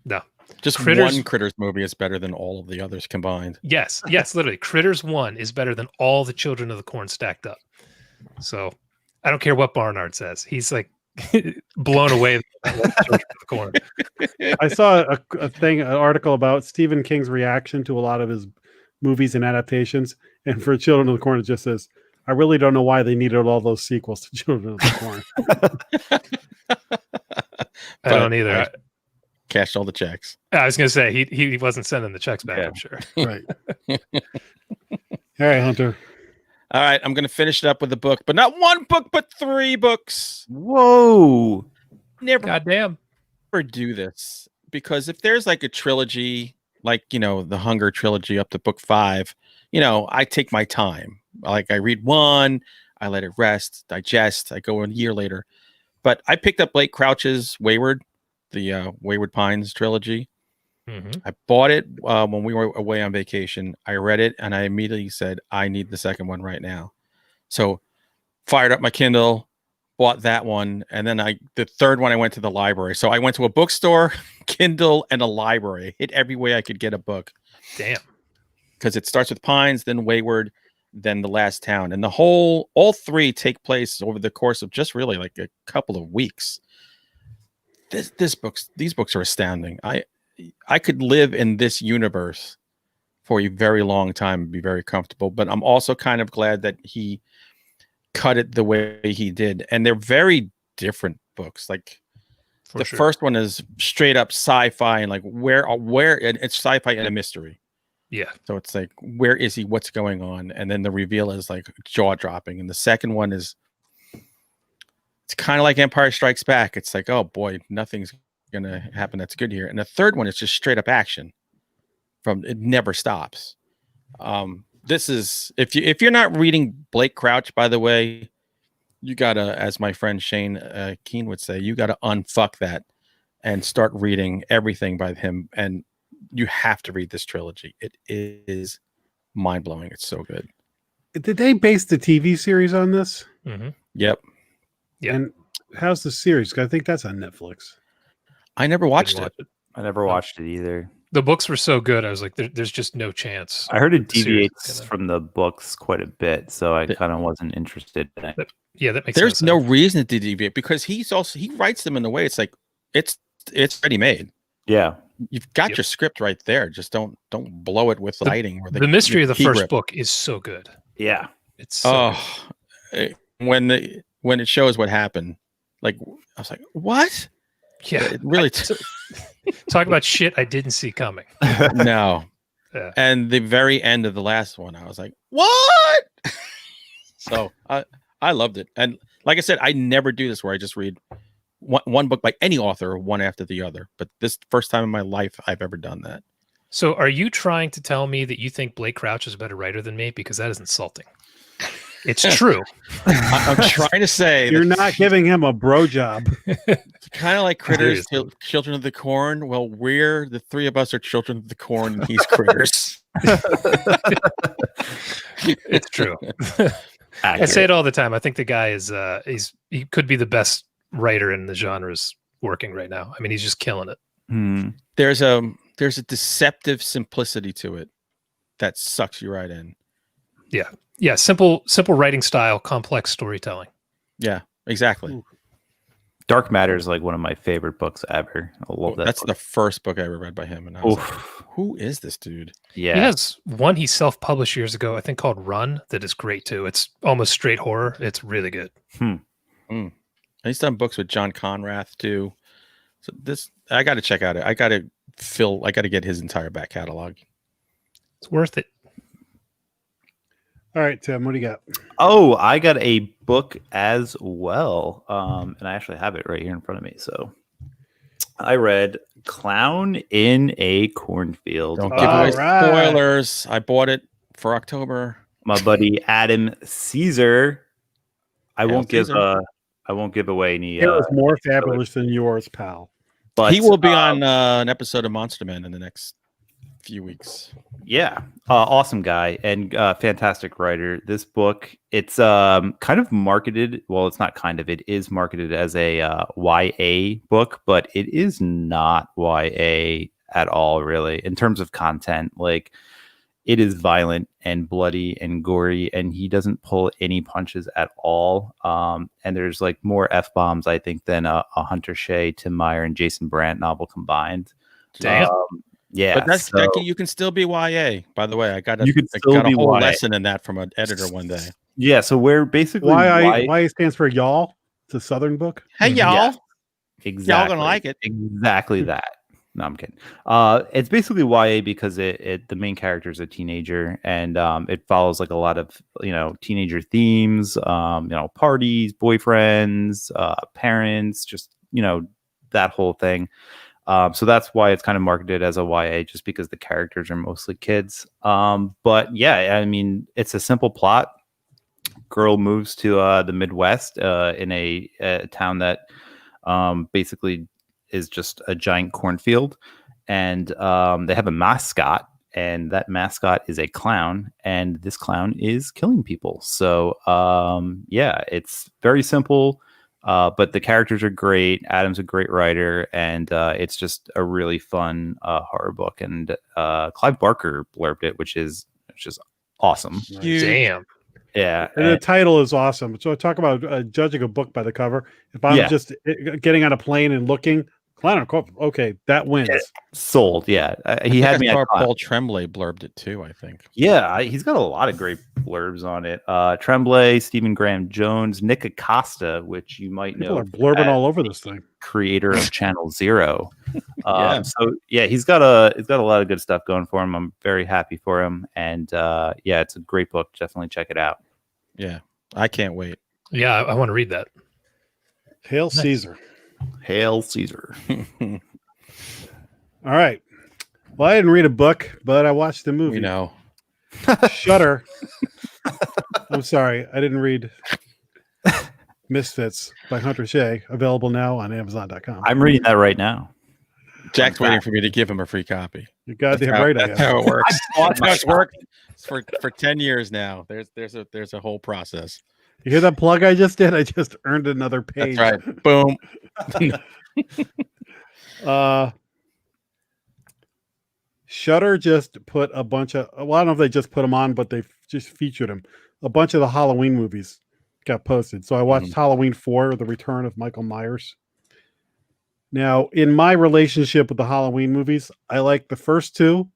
No. Just Critters, one Critters movie is better than all of the others combined. Yes, literally. Critters 1 is better than all the Children of the Corn stacked up. So I don't care what Barnard says. He's like blown away by Children of the Corn. I saw an article about Stephen King's reaction to a lot of his movies and adaptations, and for Children of the Corn, it just says, "I really don't know why they needed all those sequels to Children of the Corn." I don't either. Cashed all the checks. I was going to say he wasn't sending the checks back. Yeah. I'm sure. Right. All right, Hunter. All right, I'm going to finish it up with a book, but not one book, but 3 books. Whoa! Goddamn. Never do this because if there's like a trilogy, like the Hunger trilogy up to book 5, I take my time. Like I read 1, I let it rest, digest. I go a year later, but I picked up Blake Crouch's Wayward. The Wayward Pines trilogy. Mm-hmm. I bought it when we were away on vacation. I read it and I immediately said, I need the second one right now. So fired up my Kindle, bought that one. And then the third one, I went to the library. So I went to a bookstore, Kindle, and a library. Hit every way I could get a book. Damn. Because it starts with Pines, then Wayward, then The Last Town. And all 3 take place over the course of just really like a couple of weeks. These books are astounding. I could live in this universe for a very long time and be very comfortable, but I'm also kind of glad that he cut it the way he did. And they're very different books. Like the first one is straight up sci-fi and like where it's sci-fi and a mystery. Yeah. So it's like, where is he? What's going on? And then the reveal is like jaw dropping. And the second one is, it's kind of like Empire Strikes Back. It's like, oh boy, nothing's going to happen that's good here. And the third one is just straight up action. It never stops. This is, if you're not reading Blake Crouch, by the way, you gotta, as my friend Shane Keene would say, you gotta unfuck that and start reading everything by him. And you have to read this trilogy. It is mind blowing. It's so good. Did they base the TV series on this? Mm-hmm. Yep. Yeah. And how's the series? 'Cause I think that's on Netflix. I never watched it. I never watched it either. The books were so good. I was like, there's just no chance. I heard it deviates from the books quite a bit, so I kind of wasn't interested in it. That makes There's no reason to deviate because he writes them in a way it's like it's ready made. Yeah. You've got your script right there. Just don't blow it with lighting. The mystery of the first book is so good. Yeah. It's so good. When it shows what happened, like I was like, what? Yeah, it really talk about shit I didn't see coming. No. Yeah. And the very end of the last one, I was like, what? So I loved it. And like I said, I never do this where I just read one book by any author, one after the other. But this first time in my life I've ever done that. So are you trying to tell me that you think Blake Crouch is a better writer than me? Because that is insulting. It's true. I'm trying to say you're not giving him a bro job. It's kind of like Critters, Children of the Corn. Well, the 3 of us are Children of the Corn, and he's Critters. It's true. I say it all the time. I think the guy is he could be the best writer in the genres working right now. I mean, he's just killing it. There's a deceptive simplicity to it that sucks you right in. Yeah. Yeah, simple writing style, complex storytelling. Yeah, exactly. Ooh. Dark Matter is like one of my favorite books ever. I love that. That's the first book I ever read by him, and I was like, "Who is this dude?" Yeah, he has one he self-published years ago, I think, called Run. That is great too. It's almost straight horror. It's really good. He's done books with John Conrath too. So I got to check out it. I got to get his entire back catalog. It's worth it. All right, Tim, what do you got? Oh, I got a book as well. And I actually have it right here in front of me. So I read Clown in a Cornfield. Don't give away spoilers. I bought it for October. My buddy Adam Caesar. I Hail won't give Caesar. I won't give away any. It was more any spoilers, fabulous than yours, pal. but He will be on an episode of Monster Man in the next few weeks. yeah, awesome guy and fantastic writer. This book, it's kind of marketed. Well, it's not kind of. It is marketed as a YA book, but it is not YA at all, really, in terms of content. Like, it is violent and bloody and gory, and he doesn't pull any punches at all. And there's like more F-bombs, I think, than a Hunter Shea, Tim Meyer, and Jason Brandt novel combined. Damn. Yeah, But you can still be YA. By the way, I got a whole YA. lesson in that from an editor one day. Yeah, so we're basically YA stands for y'all. It's a Southern book. Hey y'all, Yeah, exactly. y'all gonna like it. Exactly that. No, I'm kidding. It's basically YA because the main character is a teenager, and it follows like a lot of teenager themes, parties, boyfriends, parents, just that whole thing. So that's why it's kind of marketed as a YA, just because the characters are mostly kids. But yeah, I mean, it's a simple plot. Girl moves to the Midwest in a town that basically is just a giant cornfield, and they have a mascot, and that mascot is a clown, and this clown is killing people. So yeah, it's very simple, but the characters are great. Adam's a great writer, and it's just a really fun horror book. And Clive Barker blurbed it, which is just awesome. Damn. Yeah, And the title is awesome. So talk about judging a book by the cover. If I'm just getting on a plane and looking, okay, that wins. Sold. Yeah, he had me at Paul Tremblay blurbed it too, I think. Yeah, he's got a lot of great blurbs on it. Tremblay, Stephen Graham Jones, Nick Acosta, which you might People know are blurbing all over this thing. creator of Channel Zero. Yeah. So yeah, he's got a lot of good stuff going for him. I'm very happy for him, and yeah, it's a great book. Definitely check it out. Yeah, I can't wait. Yeah, I want to read that. Hail Caesar. Hail Caesar. All right. Well, I didn't read a book, but I watched the movie. We know. Shudder. I'm sorry, I didn't read Misfits by Hunter Shea, available now on Amazon.com. I'm reading that right now. Jack's waiting for me to give him a free copy. You're goddamn right. That's how it works. That's how it's worked for 10 years now. There's a whole process. You hear that plug I just did? I just earned another page. That's right. Boom. Shudder just put a bunch of, well, I don't know if they just put them on, but they just featured them. A bunch of the Halloween movies got posted. So I watched Halloween 4, The Return of Michael Myers. Now, in my relationship with the Halloween movies, I like the first two.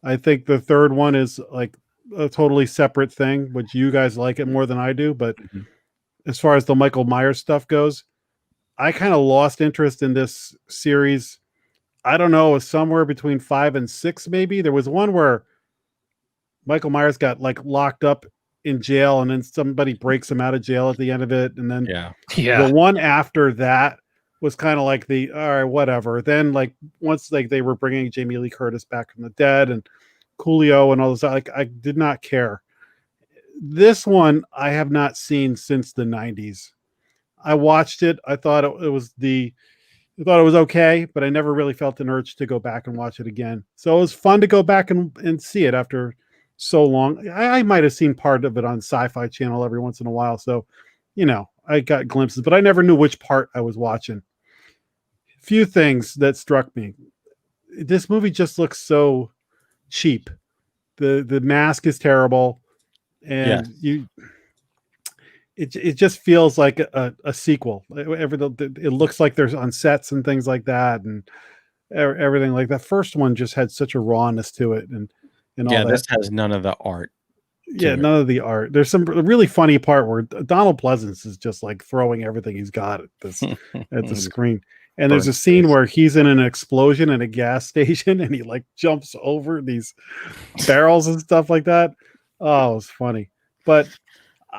I think the third one is like a totally separate thing, which you guys like it more than I do. But as far as the Michael Myers stuff goes, I kind of lost interest in this series. I don't know, somewhere between 5 and 6, maybe. There was one where Michael Myers got like locked up in jail, and then somebody breaks him out of jail at the end of it. And then the one after that was kind of like all right, whatever. Then like once like they were bringing Jamie Lee Curtis back from the dead and Coolio and all this, like I did not care. This one I have not seen since the 90s. I watched it. I thought it was okay, but I never really felt an urge to go back and watch it again. So it was fun to go back and see it after so long. I might have seen part of it on Sci-Fi Channel every once in a while. So, I got glimpses, but I never knew which part I was watching. Few things that struck me. This movie just looks so cheap. The mask is terrible, and it just feels like a sequel. It looks like there's on sets and things like that, and everything like that. First one just had such a rawness to it, and all that. This has none of the art. Yeah, none of the art. There's some really funny part where Donald Pleasance is just like throwing everything he's got at the screen. And there's a scene where he's in an explosion in a gas station, and he like jumps over these barrels and stuff like that. Oh, it was funny. But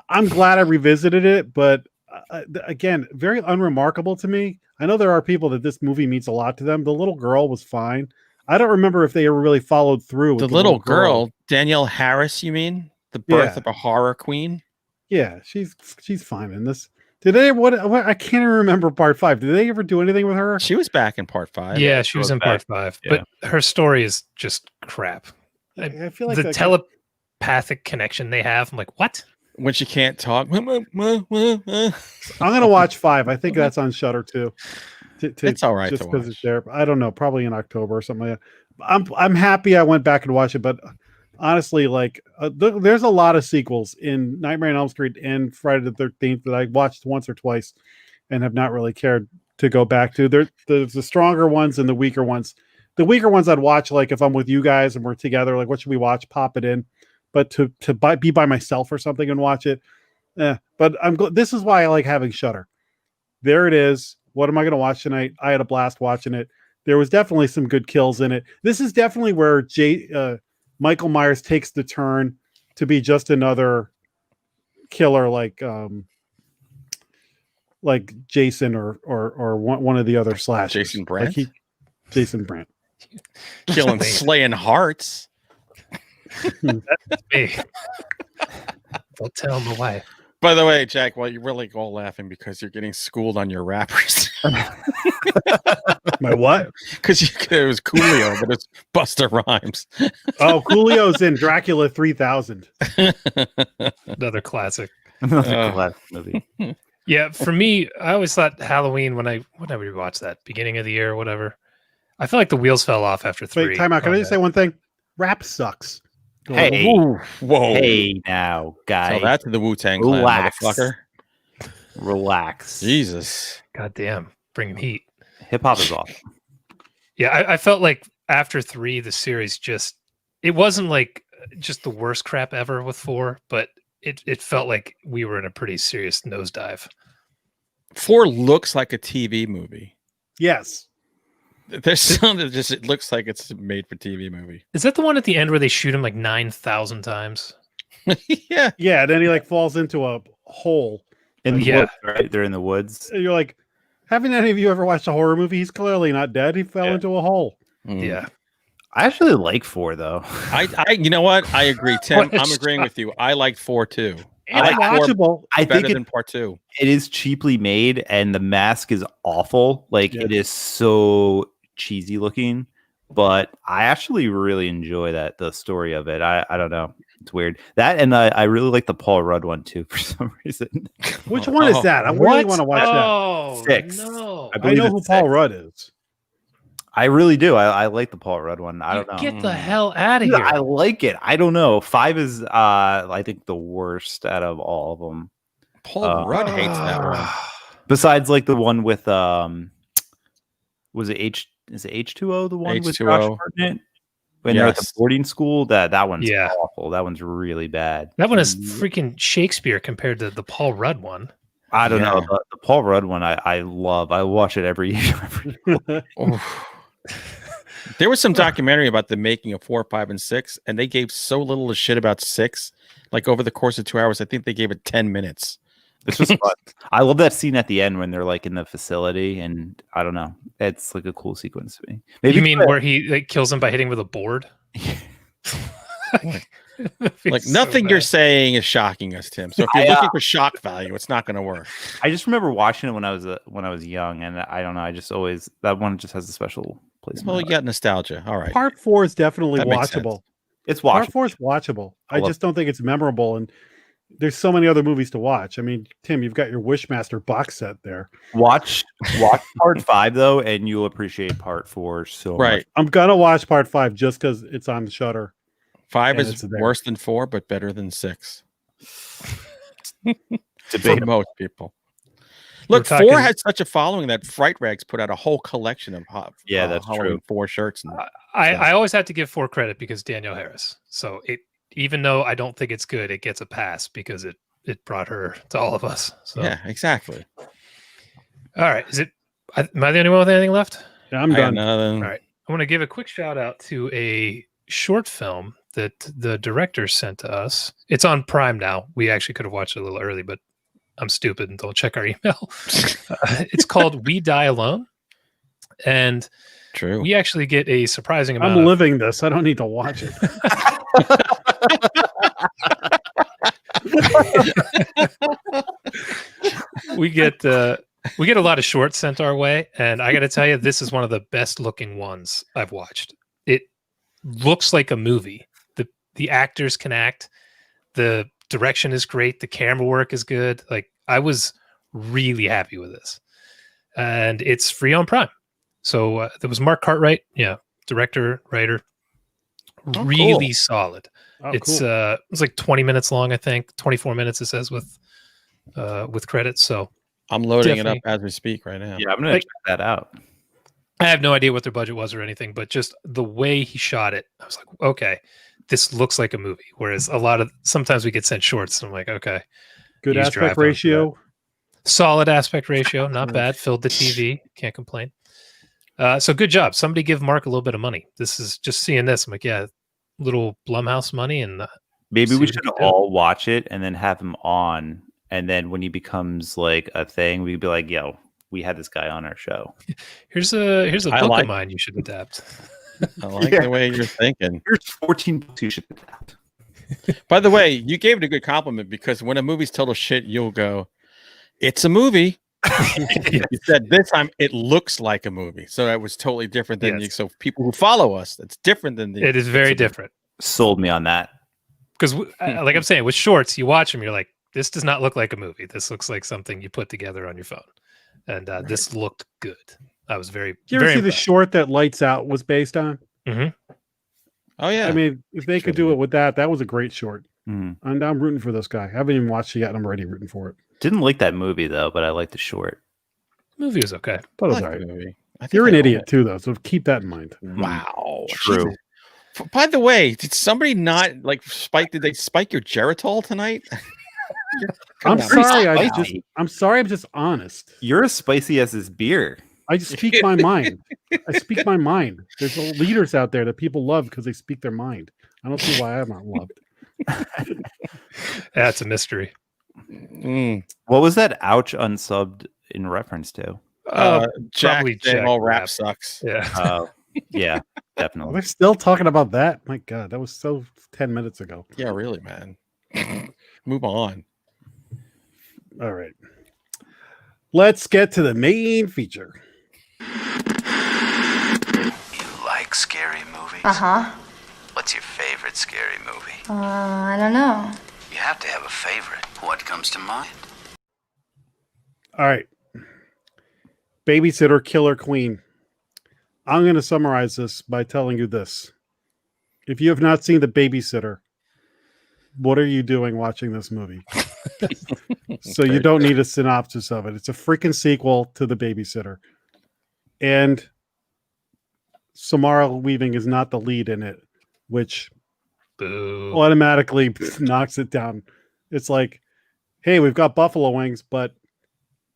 I'm glad I revisited it. But again, very unremarkable to me. I know there are people that this movie means a lot to them. The little girl was fine. I don't remember if they ever really followed through with the little girl, Danielle Harris, you mean? The birth of a horror queen? Yeah, she's fine in this. Did they what I can't even remember part 5. Did they ever do anything with her? She was back in part 5. Yeah, she was in part 5, Yeah. but her story is just crap. I feel like the that telepathic connection they have. I'm like, what? When she can't talk. I'm gonna watch 5. I think that's on Shudder too. It's all right just to because watch. it's there. I don't know, probably in October or something like that. I'm happy I went back and watched it, but honestly, like there's a lot of sequels in Nightmare on Elm Street and Friday the 13th that I watched once or twice and have not really cared to go back to. There's the stronger ones and the weaker ones. The weaker ones I'd watch like if I'm with you guys and we're together, like what should we watch? Pop it in. But to be by myself or something and watch it, but this is why I like having Shudder. There it is. What am I going to watch tonight? I had a blast watching it. There was definitely some good kills in it. This is definitely where Michael Myers takes the turn to be just another killer, like Jason or one of the other slashers. Jason Brandt. Jason Brandt Killing, slaying hearts. That's me. Don't tell him why. By the way, Jack, well, you're really all laughing because you're getting schooled on your rappers. My what? Because it was Coolio, but it's Busta Rhymes. Oh, Coolio's in Dracula 3000. Another classic. Another classic movie. Yeah, for me, I always thought Halloween when I rewatched that beginning of the year or whatever. I feel like the wheels fell off after 3. Wait, time out. Can I just say one thing? Rap sucks. Hey, whoa! Hey, now, guys. Tell that to the Wu-Tang Clan, Relax. motherfucker. Relax. Jesus. God damn, bringing heat. Hip hop is awesome. Yeah, I felt like after 3, the series it wasn't like just the worst crap ever with 4, but it felt like we were in a pretty serious nosedive. 4 looks like a TV movie. Yes. There's some that just it looks like it's made for TV movie. Is that the one at the end where they shoot him like 9,000 times? Yeah. Yeah, and then he like falls into a hole. In the Yeah. woods, right? They're in the woods. And you're like, haven't any of you ever watched a horror movie? He's clearly not dead. He fell Yeah. into a hole. Yeah. I actually like 4 though. I you know what? I agree, Tim. I'm agreeing with you. I liked 4 too. I It's like 4 watchable. I better think than part 2. it is cheaply made, and the mask is awful. Like Yeah. it is so cheesy looking, but I actually really enjoy the story of it. I don't know. It's weird. That and I really like the Paul Rudd one too for some reason. Which one is that? I really want to watch that. Oh, 6. no. I I believe know it's who Paul 6. Rudd is. I really do. I like the Paul Rudd one. I don't know. Get the hell out of Dude, here. I like it. I don't know. 5 is I think the worst out of all of them. Paul Rudd hates that one. Besides like the one with was it H2O, the one with Josh H2O. Hartnett? When they're at the Yes. boarding school, that one's Yeah. awful. That one's really bad. That one is freaking Shakespeare compared to the Paul Rudd one. I don't know. Yeah. The Paul Rudd one I love. I watch it every year. There was some documentary about the making of 4, 5, and 6, and they gave so little of shit about 6. Like over the course of 2 hours, I think they gave it 10 minutes. This was fun. I love that scene at the end when they're like in the facility, and I don't know. It's like a cool sequence to me. You mean where he like, kills him by hitting with a board? Like nothing you're saying is shocking us, Tim. So if you're looking for shock value, it's not going to work. I just remember watching it when I was young, and I don't know. I just always that one just has a special place. in my Well, you heart. got nostalgia. All right. Part 4 is definitely That makes sense. watchable. It's Part watchable. 4 is watchable. I love just don't think it's memorable. And there's so many other movies to watch. I mean, Tim, you've got your Wishmaster box set there. Watch part 5 though, and you'll appreciate part 4 so Right. much. I'm gonna watch part 5 just because it's on Shudder. 5 And is it's there. worse than 4, but better than 6. For Debatable. most people. Look, talking- 4 had such a following that Fright Rags put out a whole collection of Yeah, that's Halloween true. 4 shirts. And I always have to give 4 credit because Danielle Harris. So even though I don't think it's good, it gets a pass because it brought her to all of us. So yeah, exactly. all right. Am I the only one with anything left? Yeah, I'm I got done. nothing. All right. I want to give a quick shout out to a short film that the director sent to us. It's on Prime now. We actually could have watched it a little early, but I'm stupid and don't check our email. It's called We Die Alone. And True. we actually get a surprising amount I'm of living this. I don't need to watch it. we get a lot of shorts sent our way, and I got to tell you, this is one of the best looking ones I've watched. It looks like a movie. The actors can act. The direction is great. The camera work is good. Like, I was really happy with this, and it's free on Prime. So there was Mark Cartwright, director, writer, really solid. It's like 20 minutes long, I think 24 minutes it says with credits. So I'm loading it up as we speak right now. Yeah, I'm gonna check that out. I have no idea what their budget was or anything, but just the way he shot it, I was like, okay, this looks like a movie. Whereas sometimes we get sent shorts, and I'm like, okay, good aspect ratio, solid aspect ratio, not bad. Filled the TV, can't complain. So good job. Somebody give Mark a little bit of money. This is just seeing this. I'm like, yeah, little Blumhouse money, and maybe we should all watch it and then have him on. And then when he becomes like a thing, we'd be like, yo, we had this guy on our show. Here's a book of mine you should adapt. I like the way you're thinking. Here's 14 books you should adapt. By the way, you gave it a good compliment, because when a movie's total shit, you'll go, it's a movie. You said this time it looks like a movie. So that was totally different than you. So people who follow us, it's different than it is very different. Sold me on that. Because like I'm saying, with shorts, you watch them, you're like, this does not look like a movie. This looks like something you put together on your phone. And this looked good. I was very. You ever see the short that Lights Out was based on? Mm-hmm. Oh yeah. I mean, if they could do it with that was a great short. And I'm rooting for this guy. I haven't even watched it yet, and I'm already rooting for it. Didn't like that movie though, but I liked the short. The movie was okay. But it was all right. You're an idiot too, though, so keep that in mind. Wow. True. Jesus. By the way, did somebody not did they spike your Geritol tonight? I'm sorry. I'm sorry. I'm just honest. You're as spicy as this beer. I just speak my mind. I speak my mind. There's leaders out there that people love because they speak their mind. I don't see why I'm not loved. That's a mystery. What was that ouch unsubbed in reference to? Jack all rap sucks. Yeah. Yeah, definitely. We're still talking about that. My God, that was so 10 minutes ago. Yeah, really, man. Move on. All right. Let's get to the main feature. You like scary movies? Uh-huh. What's your favorite scary movie? I don't know. You have to have a favorite. What comes to mind? All right. Babysitter Killer Queen. I'm going to summarize this by telling you this. If you have not seen The Babysitter, what are you doing watching this movie? So you don't need a synopsis of it. It's a freaking sequel to The Babysitter. And Samara Weaving is not the lead in it, which automatically knocks it down. It's like, hey, we've got buffalo wings, but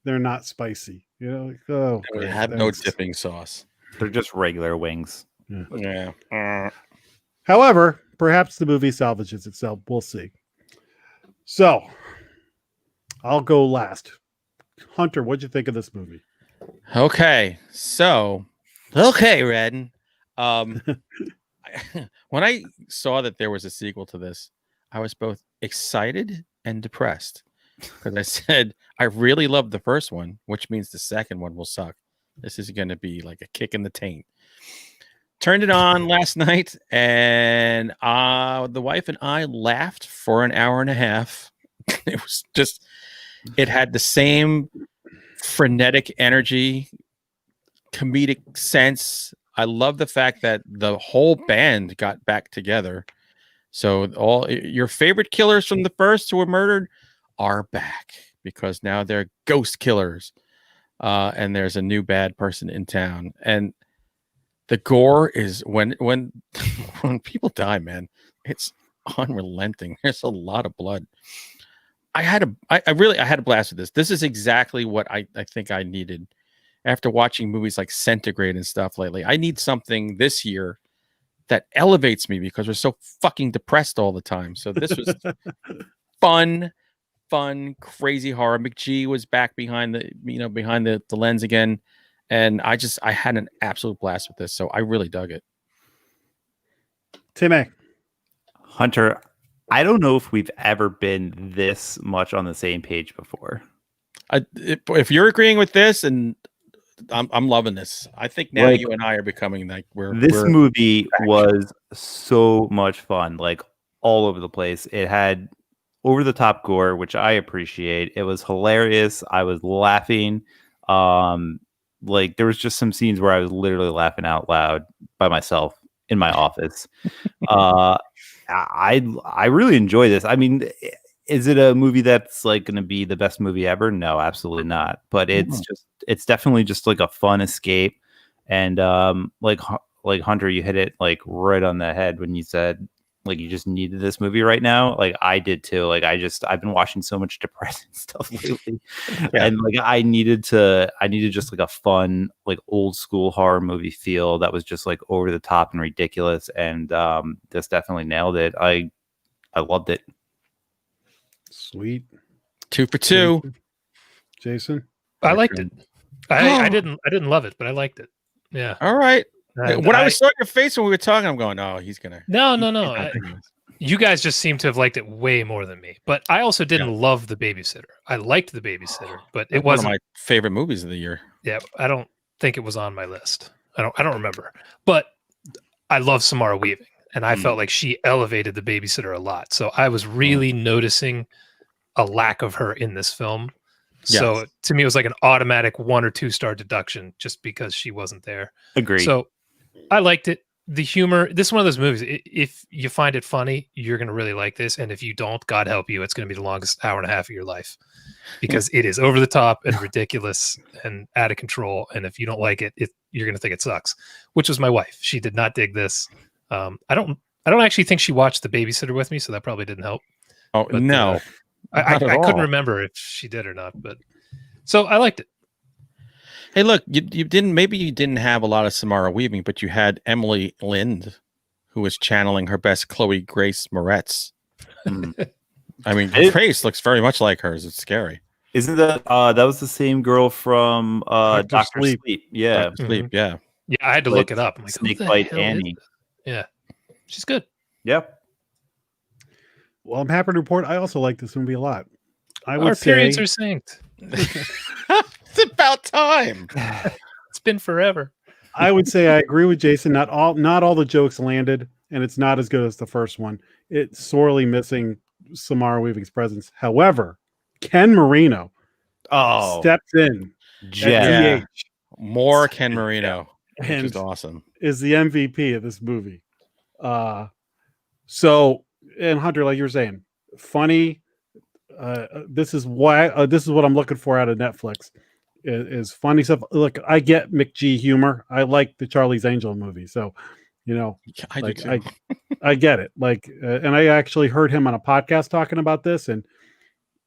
they're not spicy. You know, like, oh, they have no dipping sauce. They're just regular wings. Yeah. However, perhaps the movie salvages itself. We'll see. So, I'll go last. Hunter, what'd you think of this movie? Okay, so Redden. When I saw that there was a sequel to this, I was both excited and depressed, because I said I really loved the first one, which means the second one will suck. This is going to be like a kick in the taint. Turned it on last night, and the wife and I laughed for an hour and a half. It was just, it had the same frenetic energy, comedic sense. I love the fact that the whole band got back together. So all your favorite killers from the first who were murdered are back, because now they're ghost killers. And there's a new bad person in town. And the gore is when people die, man, it's unrelenting. There's a lot of blood. I had a blast with this. This is exactly what I think I needed after watching movies like Centigrade and stuff lately. I need something this year that elevates me, because we're so fucking depressed all the time. So this was fun, crazy horror. McGee was back behind the lens again. And I had an absolute blast with this. So I really dug it. Timmy. Hunter, I don't know if we've ever been this much on the same page before. If you're agreeing with this, and I'm loving this. I think now Like, you and I are becoming like this movie was so much fun, like all over the place. It had over the top gore, which I appreciate. It was hilarious. I was laughing. Like there was just some scenes where I was literally laughing out loud by myself in my office. I really enjoy this. I mean, is it a movie that's like going to be the best movie ever? No, absolutely not. But it's definitely just like a fun escape. And like Hunter, you hit it like right on the head when you said like you just needed this movie right now. Like I did too. Like I've been watching so much depressing stuff lately, and like I needed just like a fun like old school horror movie feel that was just like over the top and ridiculous. And this definitely nailed it. I loved it. Sweet. 2 for 2. Jason? I liked it. I didn't love it, but I liked it. Yeah. All right. And When I saw your face when we were talking, I'm going, oh, he's gonna. No. You guys just seem to have liked it way more than me. But I also didn't love The Babysitter. I liked The Babysitter, but it wasn't one of my favorite movies of the year. Yeah, I don't think it was on my list. I don't remember. But I love Samara Weaving, and I felt like she elevated The Babysitter a lot. So I was really noticing a lack of her in this film. So to me, it was like an automatic 1 or 2 star deduction just because she wasn't there. Agreed. So I liked it. The humor, this is one of those movies. If you find it funny, you're going to really like this. And if you don't, God help you, it's going to be the longest hour and a half of your life because it is over the top and ridiculous and out of control. And if you don't like it, you're going to think it sucks, which was my wife. She did not dig this. I don't actually think she watched The Babysitter with me, so that probably didn't help. Oh, but, no. I couldn't remember if she did or not, but so I liked it. Hey, look, you didn't have a lot of Samara Weaving, but you had Emily Lind, who was channeling her best Chloe Grace Moretz. I mean, her face looks very much like hers. It's scary. Isn't that that was the same girl from Dr. Sleep? Yeah. Dr. Sleep, yeah. Yeah, I had to look it up. I'm like, Snake Bite Annie. Yeah. She's good. Yep. Well, I'm happy to report I also like this movie a lot. Our periods are synced. It's about time. It's been forever. I would say I agree with Jason. Not all the jokes landed, and it's not as good as the first one. It's sorely missing Samara Weaving's presence. However, Ken Marino steps in. Yeah. More Ken Marino, which is awesome. Is the MVP of this movie. So, and Hunter, like you were saying, funny. This is what I'm looking for out of Netflix is funny stuff. Look, I get McG humor. I like the Charlie's Angel movie, so I do too. I get it. Like, and I actually heard him on a podcast talking about this, and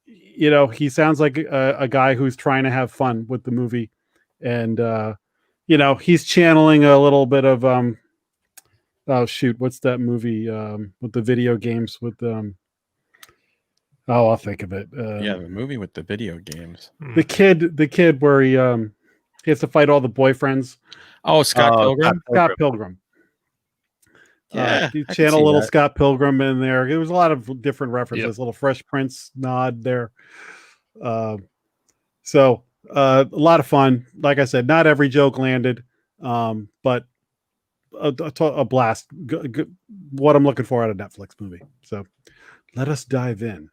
he sounds like a guy who's trying to have fun with the movie, and he's channeling a little bit of oh shoot, what's that movie with the video games with I'll think of it. The movie with the video games. The kid where he has to fight all the boyfriends. Oh, Scott Pilgrim. Scott Pilgrim. Yeah, you channel a little Scott Pilgrim in there. There was a lot of different references. Little Fresh Prince nod there. So a lot of fun. Like I said, not every joke landed, but a blast. What I'm looking for out of a Netflix movie. So let us dive in.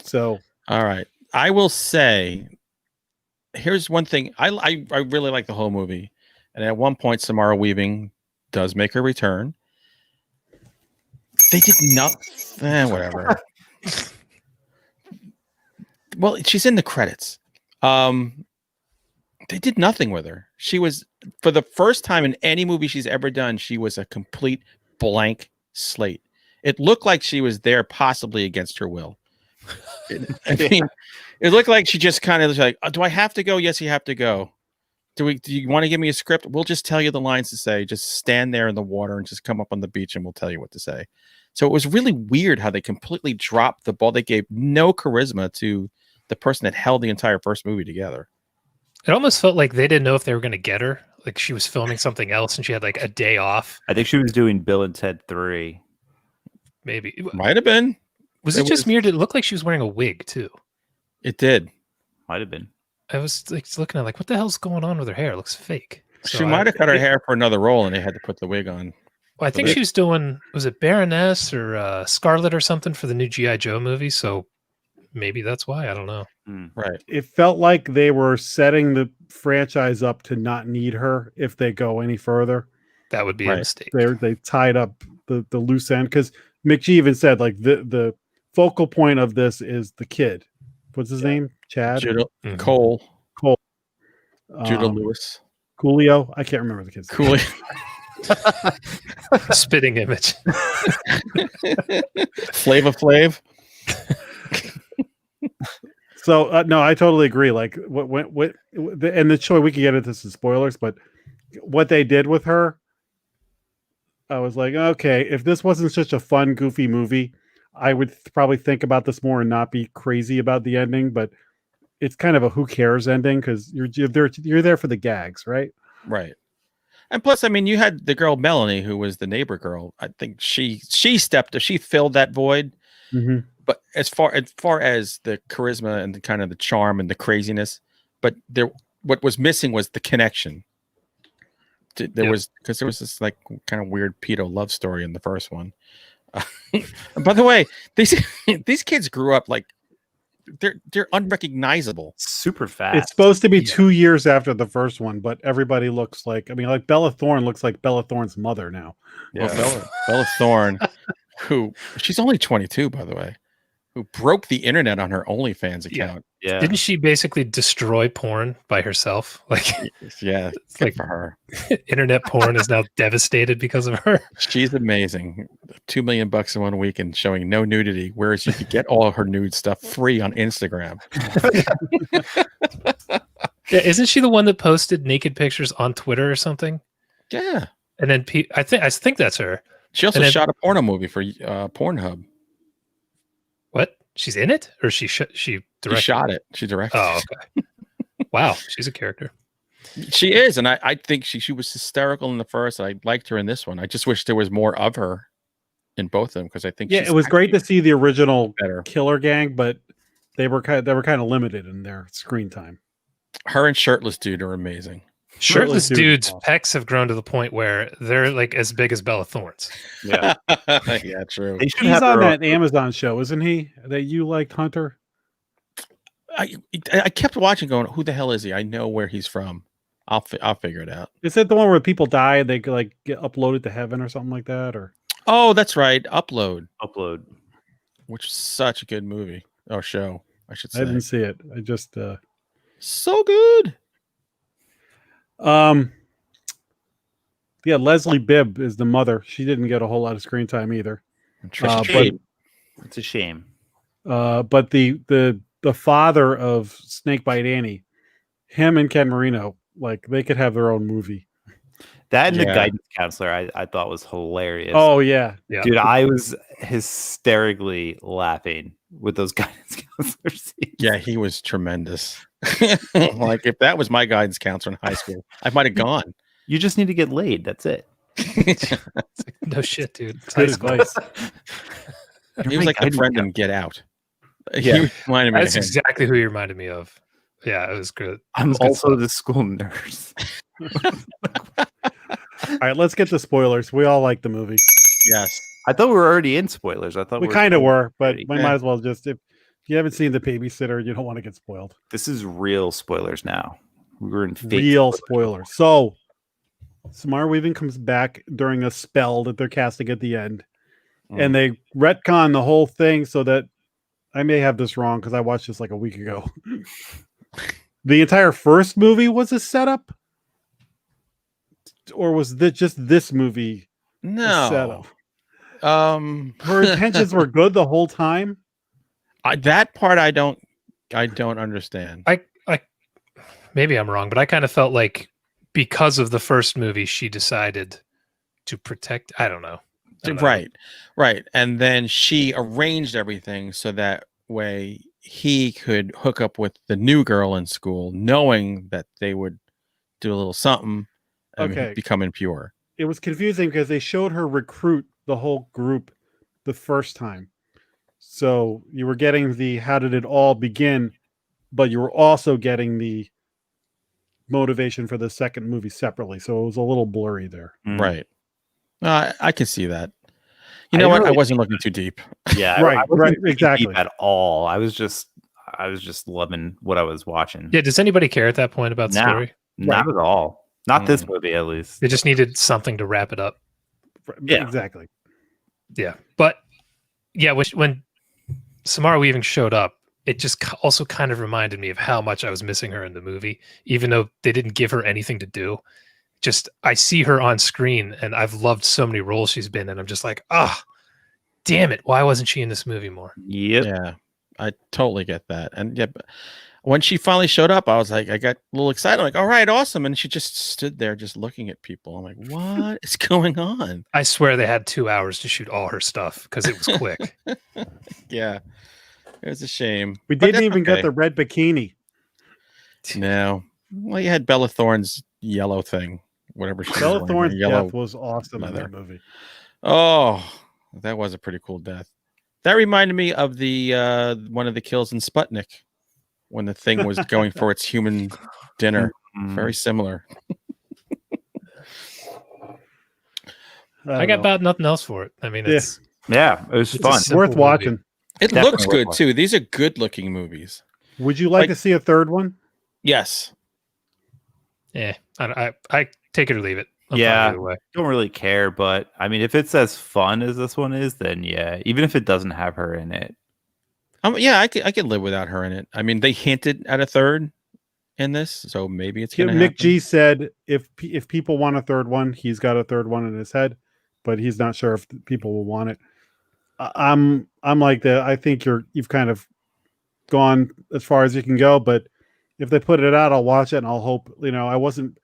So, all right, I will say, here's one thing. I really like the whole movie, and at one point, Samara Weaving does make her return. They did not. Whatever. Well, she's in the credits. They did nothing with her. She was, for the first time in any movie she's ever done, she was a complete blank slate. It looked like she was there possibly against her will. I mean, it looked like she just kind of was like, do I have to go? Yes, you have to go. Do you want to give me a script? We'll just tell you the lines to say. Just stand there in the water and just come up on the beach and we'll tell you what to say. So it was really weird how they completely dropped the ball. They gave no charisma to the person that held the entire first movie together. It almost felt like they didn't know if they were going to get her. Like she was filming something else and she had like a day off. I think she was doing Bill and Ted 3. Maybe. Might have been. Was it just me, or did it look like she was wearing a wig too? It did. Might have been. I was like looking at like, what the hell's going on with her hair? It looks fake. So She might have cut her hair for another role, and they had to put the wig on. Well, I think she was doing, was it Baroness or Scarlet or something for the new G.I. Joe movie? So maybe that's why. I don't know. Right. It felt like they were setting the franchise up to not need her if they go any further. That would be a mistake. They tied up the loose end because McGee even said like the focal point of this is the kid. What's his name? Chad? Judah Cole. Judah Um, Lewis. Coolio. I can't remember the kid's name. Coolio. Spitting image. Flava Flav. So no, I totally agree. Like what and the choice, we can get into some spoilers, but what they did with her, I was like, okay, if this wasn't such a fun, goofy movie, I would probably think about this more and not be crazy about the ending. But it's kind of a who cares ending because you're there for the gags, right? Right. And plus, I mean, you had the girl Melanie, who was the neighbor girl. I think she filled that void. Mm-hmm. But as far as the charisma and the kind of the charm and the craziness, but what was missing was the connection. There was this like kind of weird pedo love story in the first one. By the way, these kids grew up like they're unrecognizable, super fast. It's supposed to be 2 years after the first one, but everybody looks like, I mean, like Bella Thorne looks like Bella Thorne's mother now. Yeah. Well, Bella Thorne, who she's only 22, by the way, who broke the internet on her OnlyFans account. Yeah. Didn't she basically destroy porn by herself? Like, yeah, it's good for her. Internet porn is now devastated because of her. She's amazing. $2 million in 1 week and showing no nudity, whereas you could get all of her nude stuff free on Instagram. Yeah, isn't she the one that posted naked pictures on Twitter or something? Yeah, and then I think that's her. She also shot a porno movie for Pornhub. What? She's in it, or she directed? She shot it. She directed. Oh, okay. Wow, she's a character. She is, and I think she was hysterical in the first. I liked her in this one. I just wish there was more of her in both of them because I think it was great to see the original Killer Gang, but they were kind of limited in their screen time. Her and Shirtless Dude are amazing. Shirtless Dude's pecs have grown to the point where they're like as big as Bella Thorne's. Yeah, yeah, true. He's on that Amazon show, isn't he? That you liked, Hunter? I kept watching, going, "Who the hell is he? I know where he's from. I'll figure it out." Is it the one where people die and they like get uploaded to heaven or something like that? Or oh, that's right, Upload, which is such a good movie or show, I should say. I didn't see it. I just so good. Yeah, Leslie Bibb is the mother. She didn't get a whole lot of screen time either. It's a shame. But the father of Snakebite Annie, him and Ken Marino, like they could have their own movie. That and the guidance counselor I thought was hilarious. Oh yeah. Dude, I was hysterically laughing with ththose guidance counselors. Yeah, he was tremendous. Like if that was my guidance counselor in high school, I might have gone. You just need to get laid. That's it. No shit, dude. Good advice. He was like the friend in Get Out. Yeah, reminded me that's of him. exactly who you reminded me of. Yeah, it was good. I'm also the school nurse. All right, let's get to spoilers. We all like the movie. Yes. I thought we were already in spoilers. I thought we kind of were, but we Yeah. might as well just if you haven't seen The Babysitter, you don't want to get spoiled. This is real spoilers now. We were in fake Real spoilers. So Samara Weaving comes back during a spell that they're casting at the end, and they retcon the whole thing so that I may have this wrong because I watched this like a week ago. The entire first movie was a setup, or was this just this movie? No. Setup. Her intentions were good the whole time. That part I don't understand. I maybe I'm wrong, but I kind of felt like because of the first movie, she decided to protect. I don't know. Right. And then she arranged everything so that way he could hook up with the new girl in school, knowing that they would do a little something and become impure. It was confusing because they showed her recruit the whole group the first time. So you were getting the how did it all begin, but you were also getting the motivation for the second movie separately. So it was a little blurry there. Right. I can see that. You know what? I wasn't looking too deep. Yeah, Right, I wasn't right, thinking exactly. deep at all. I was just loving what I was watching. Yeah, does anybody care at that point about the No. story? Not at all. Not this movie, at least. They just needed something to wrap it up. Yeah. Exactly. Yeah, but yeah, when Samara Weaving showed up, it just also kind of reminded me of how much I was missing her in the movie, even though they didn't give her anything to do. Just I see her on screen, and I've loved so many roles she's been in. I'm just like, damn it, why wasn't she in this movie more? Yep. Yeah, I totally get that. And yeah, but when she finally showed up, I was like, I got a little excited. I'm like, all right, awesome. And she just stood there, just looking at people. I'm like, what is going on? I swear they had 2 hours to shoot all her stuff because it was quick. Yeah, it was a shame. We But didn't that's even okay. get the red bikini. No. Well, you had Bella Thorne's yellow thing, whatever she Bella was wearing, Thorne's her yellow death was awesome in leather. that movie. Oh, that was a pretty cool death. That reminded me of the one of the kills in Sputnik when the thing was going for its human dinner. Very similar. I got about nothing else for it. I mean, it's it was it's a fun. simple Worth movie. watching. It Definitely looks worth good watching. too. These are good looking movies. Would you like to see a third one? Yes. Yeah, I take it or leave it. I'm fine Yeah, either way. don't really care, but I mean, if it's as fun as this one is, then yeah, even if it doesn't have her in it. Yeah, I could live without her in it. I mean, they hinted at a third in this, so maybe it's gonna Mick happen. G said if people want a third one, he's got a third one in his head, but he's not sure if people will want it. I'm like that. I think you've kind of gone as far as you can go, but if they put it out, I'll watch it and I'll hope. I wasn't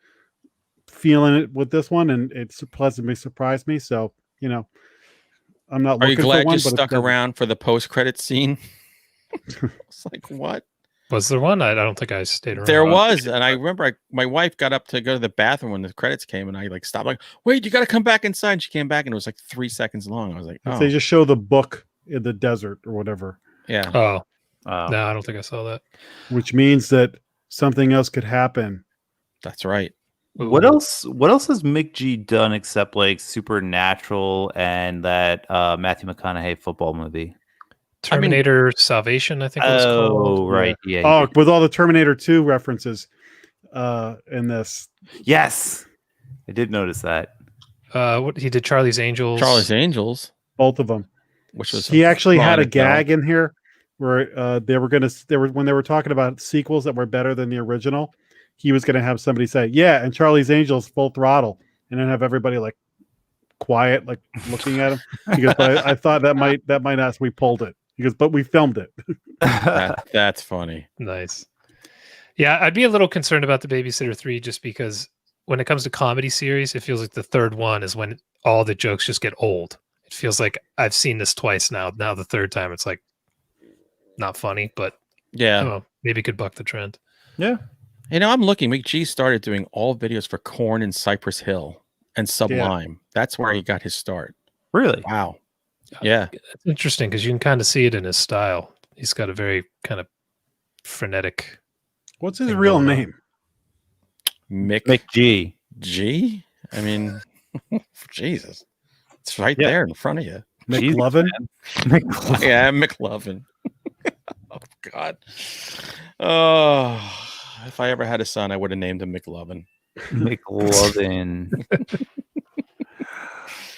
feeling it with this one, and it pleasantly surprised me. So I'm not. Are you looking glad for one, you but stuck around for the post-credit scene? It's like, what? Was there one? I don't think I stayed around. There was, and I remember my wife got up to go to the bathroom when the credits came, and I stopped, like, wait, you got to come back inside. And she came back, and it was like 3 seconds long. I was like, oh, They just show the book in the desert or whatever, yeah. Oh, no, I don't think I saw that. which means that something else could happen. That's right. What else has Mick G done except like Supernatural and that Matthew McConaughey football movie? Terminator Salvation, I think it was called. Oh, right. Yeah. Oh, with all the Terminator 2 references in this. Yes. I did notice that. What he did, Charlie's Angels. Charlie's Angels, Both of them. which was He actually had a fun, gag in here where when they were talking about sequels that were better than the original, he was gonna have somebody say, yeah, and Charlie's Angels full throttle, and then have everybody like quiet, like looking at him. He goes, but I thought that might not, so we pulled it. He goes, but we filmed it. That's funny. Nice. Yeah, I'd be a little concerned about the Babysitter 3 just because when it comes to comedy series, it feels like the third one is when all the jokes just get old. It feels like I've seen this twice now. Now the third time, it's like not funny, but I don't know, maybe it could buck the trend. Yeah. I'm looking. McG started doing all videos for Korn and Cypress Hill and Sublime. That's where he got his start. Really? Wow. Yeah. It's interesting because you can kind of see it in his style. He's got a very kind of frenetic. What's his thing real going on. name? Mick G. G? I mean, Jesus. It's right Yeah. there in front of you. McLovin? Yeah, McLovin. Oh, God. Oh, if I ever had a son, I would have named him McLovin. McLovin.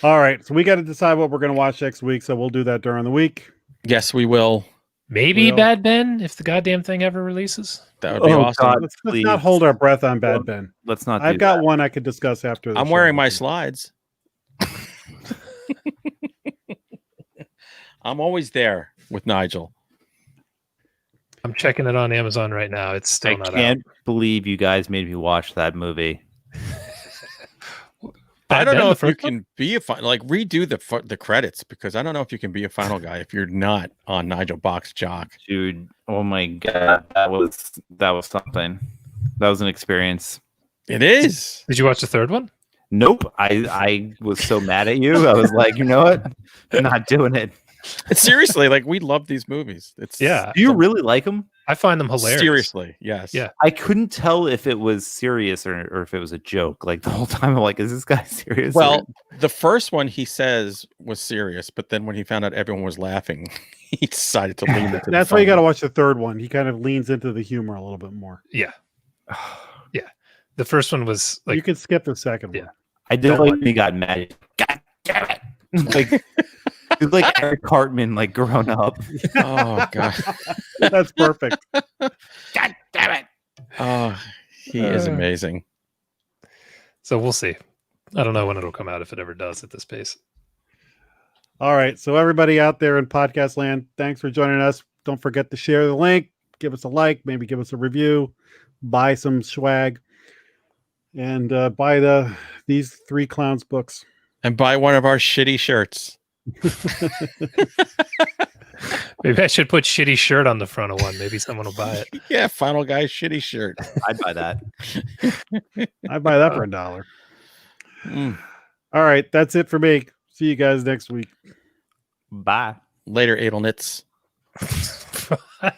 All right, so we got to decide what we're going to watch next week, so we'll do that during the week. Yes, we will. Maybe Well- Bad Ben if the goddamn thing ever releases. That would be Oh, awesome. God. Let's Please. not hold our breath on Bad Ben. Let's not. I've do got that. one I could discuss after. The I'm show. wearing my slides. I'm always there with Nigel. I'm checking it on Amazon right now. It's still I not can't believe you guys made me watch that movie. out. I Bad don't Ben, know the if you first one? can be a redo the credits, because I don't know if you can be a final guy if you're not on Nigel Box Jock. Dude, oh my God, that was something. That was an experience. It is. Did you watch the third one? Nope. I was so mad at you. I was like, you know what? Not doing it. Seriously, like we love these movies. It's Yeah. Do you really like them? I find them hilarious. Seriously, yes. Yeah. I couldn't tell if it was serious or if it was a joke. Like the whole time, I'm like, is this guy serious? Well, the first one he says was serious, but then when he found out everyone was laughing, he decided to lean into. That's why you got to watch the third one. He kind of leans into the humor a little bit more. Yeah. Yeah. The first one was like you can skip the second one. I did like when he got mad. God damn it! Like he's like Eric Cartman, like grown up. Oh god, that's perfect. God damn it! Oh, he is amazing. So we'll see. I don't know when it'll come out if it ever does at this pace. All right. So everybody out there in podcast land, thanks for joining us. Don't forget to share the link, give us a like, maybe give us a review, buy some swag, and buy these 3 clowns books. And buy one of our shitty shirts. Maybe I should put shitty shirt on the front of one. Maybe someone will buy it. Yeah, Final Guy shitty shirt. I'd buy that. I'd buy that for $1. All right. That's it for me. See you guys next week. Bye. Later, Adelnitz. Bye.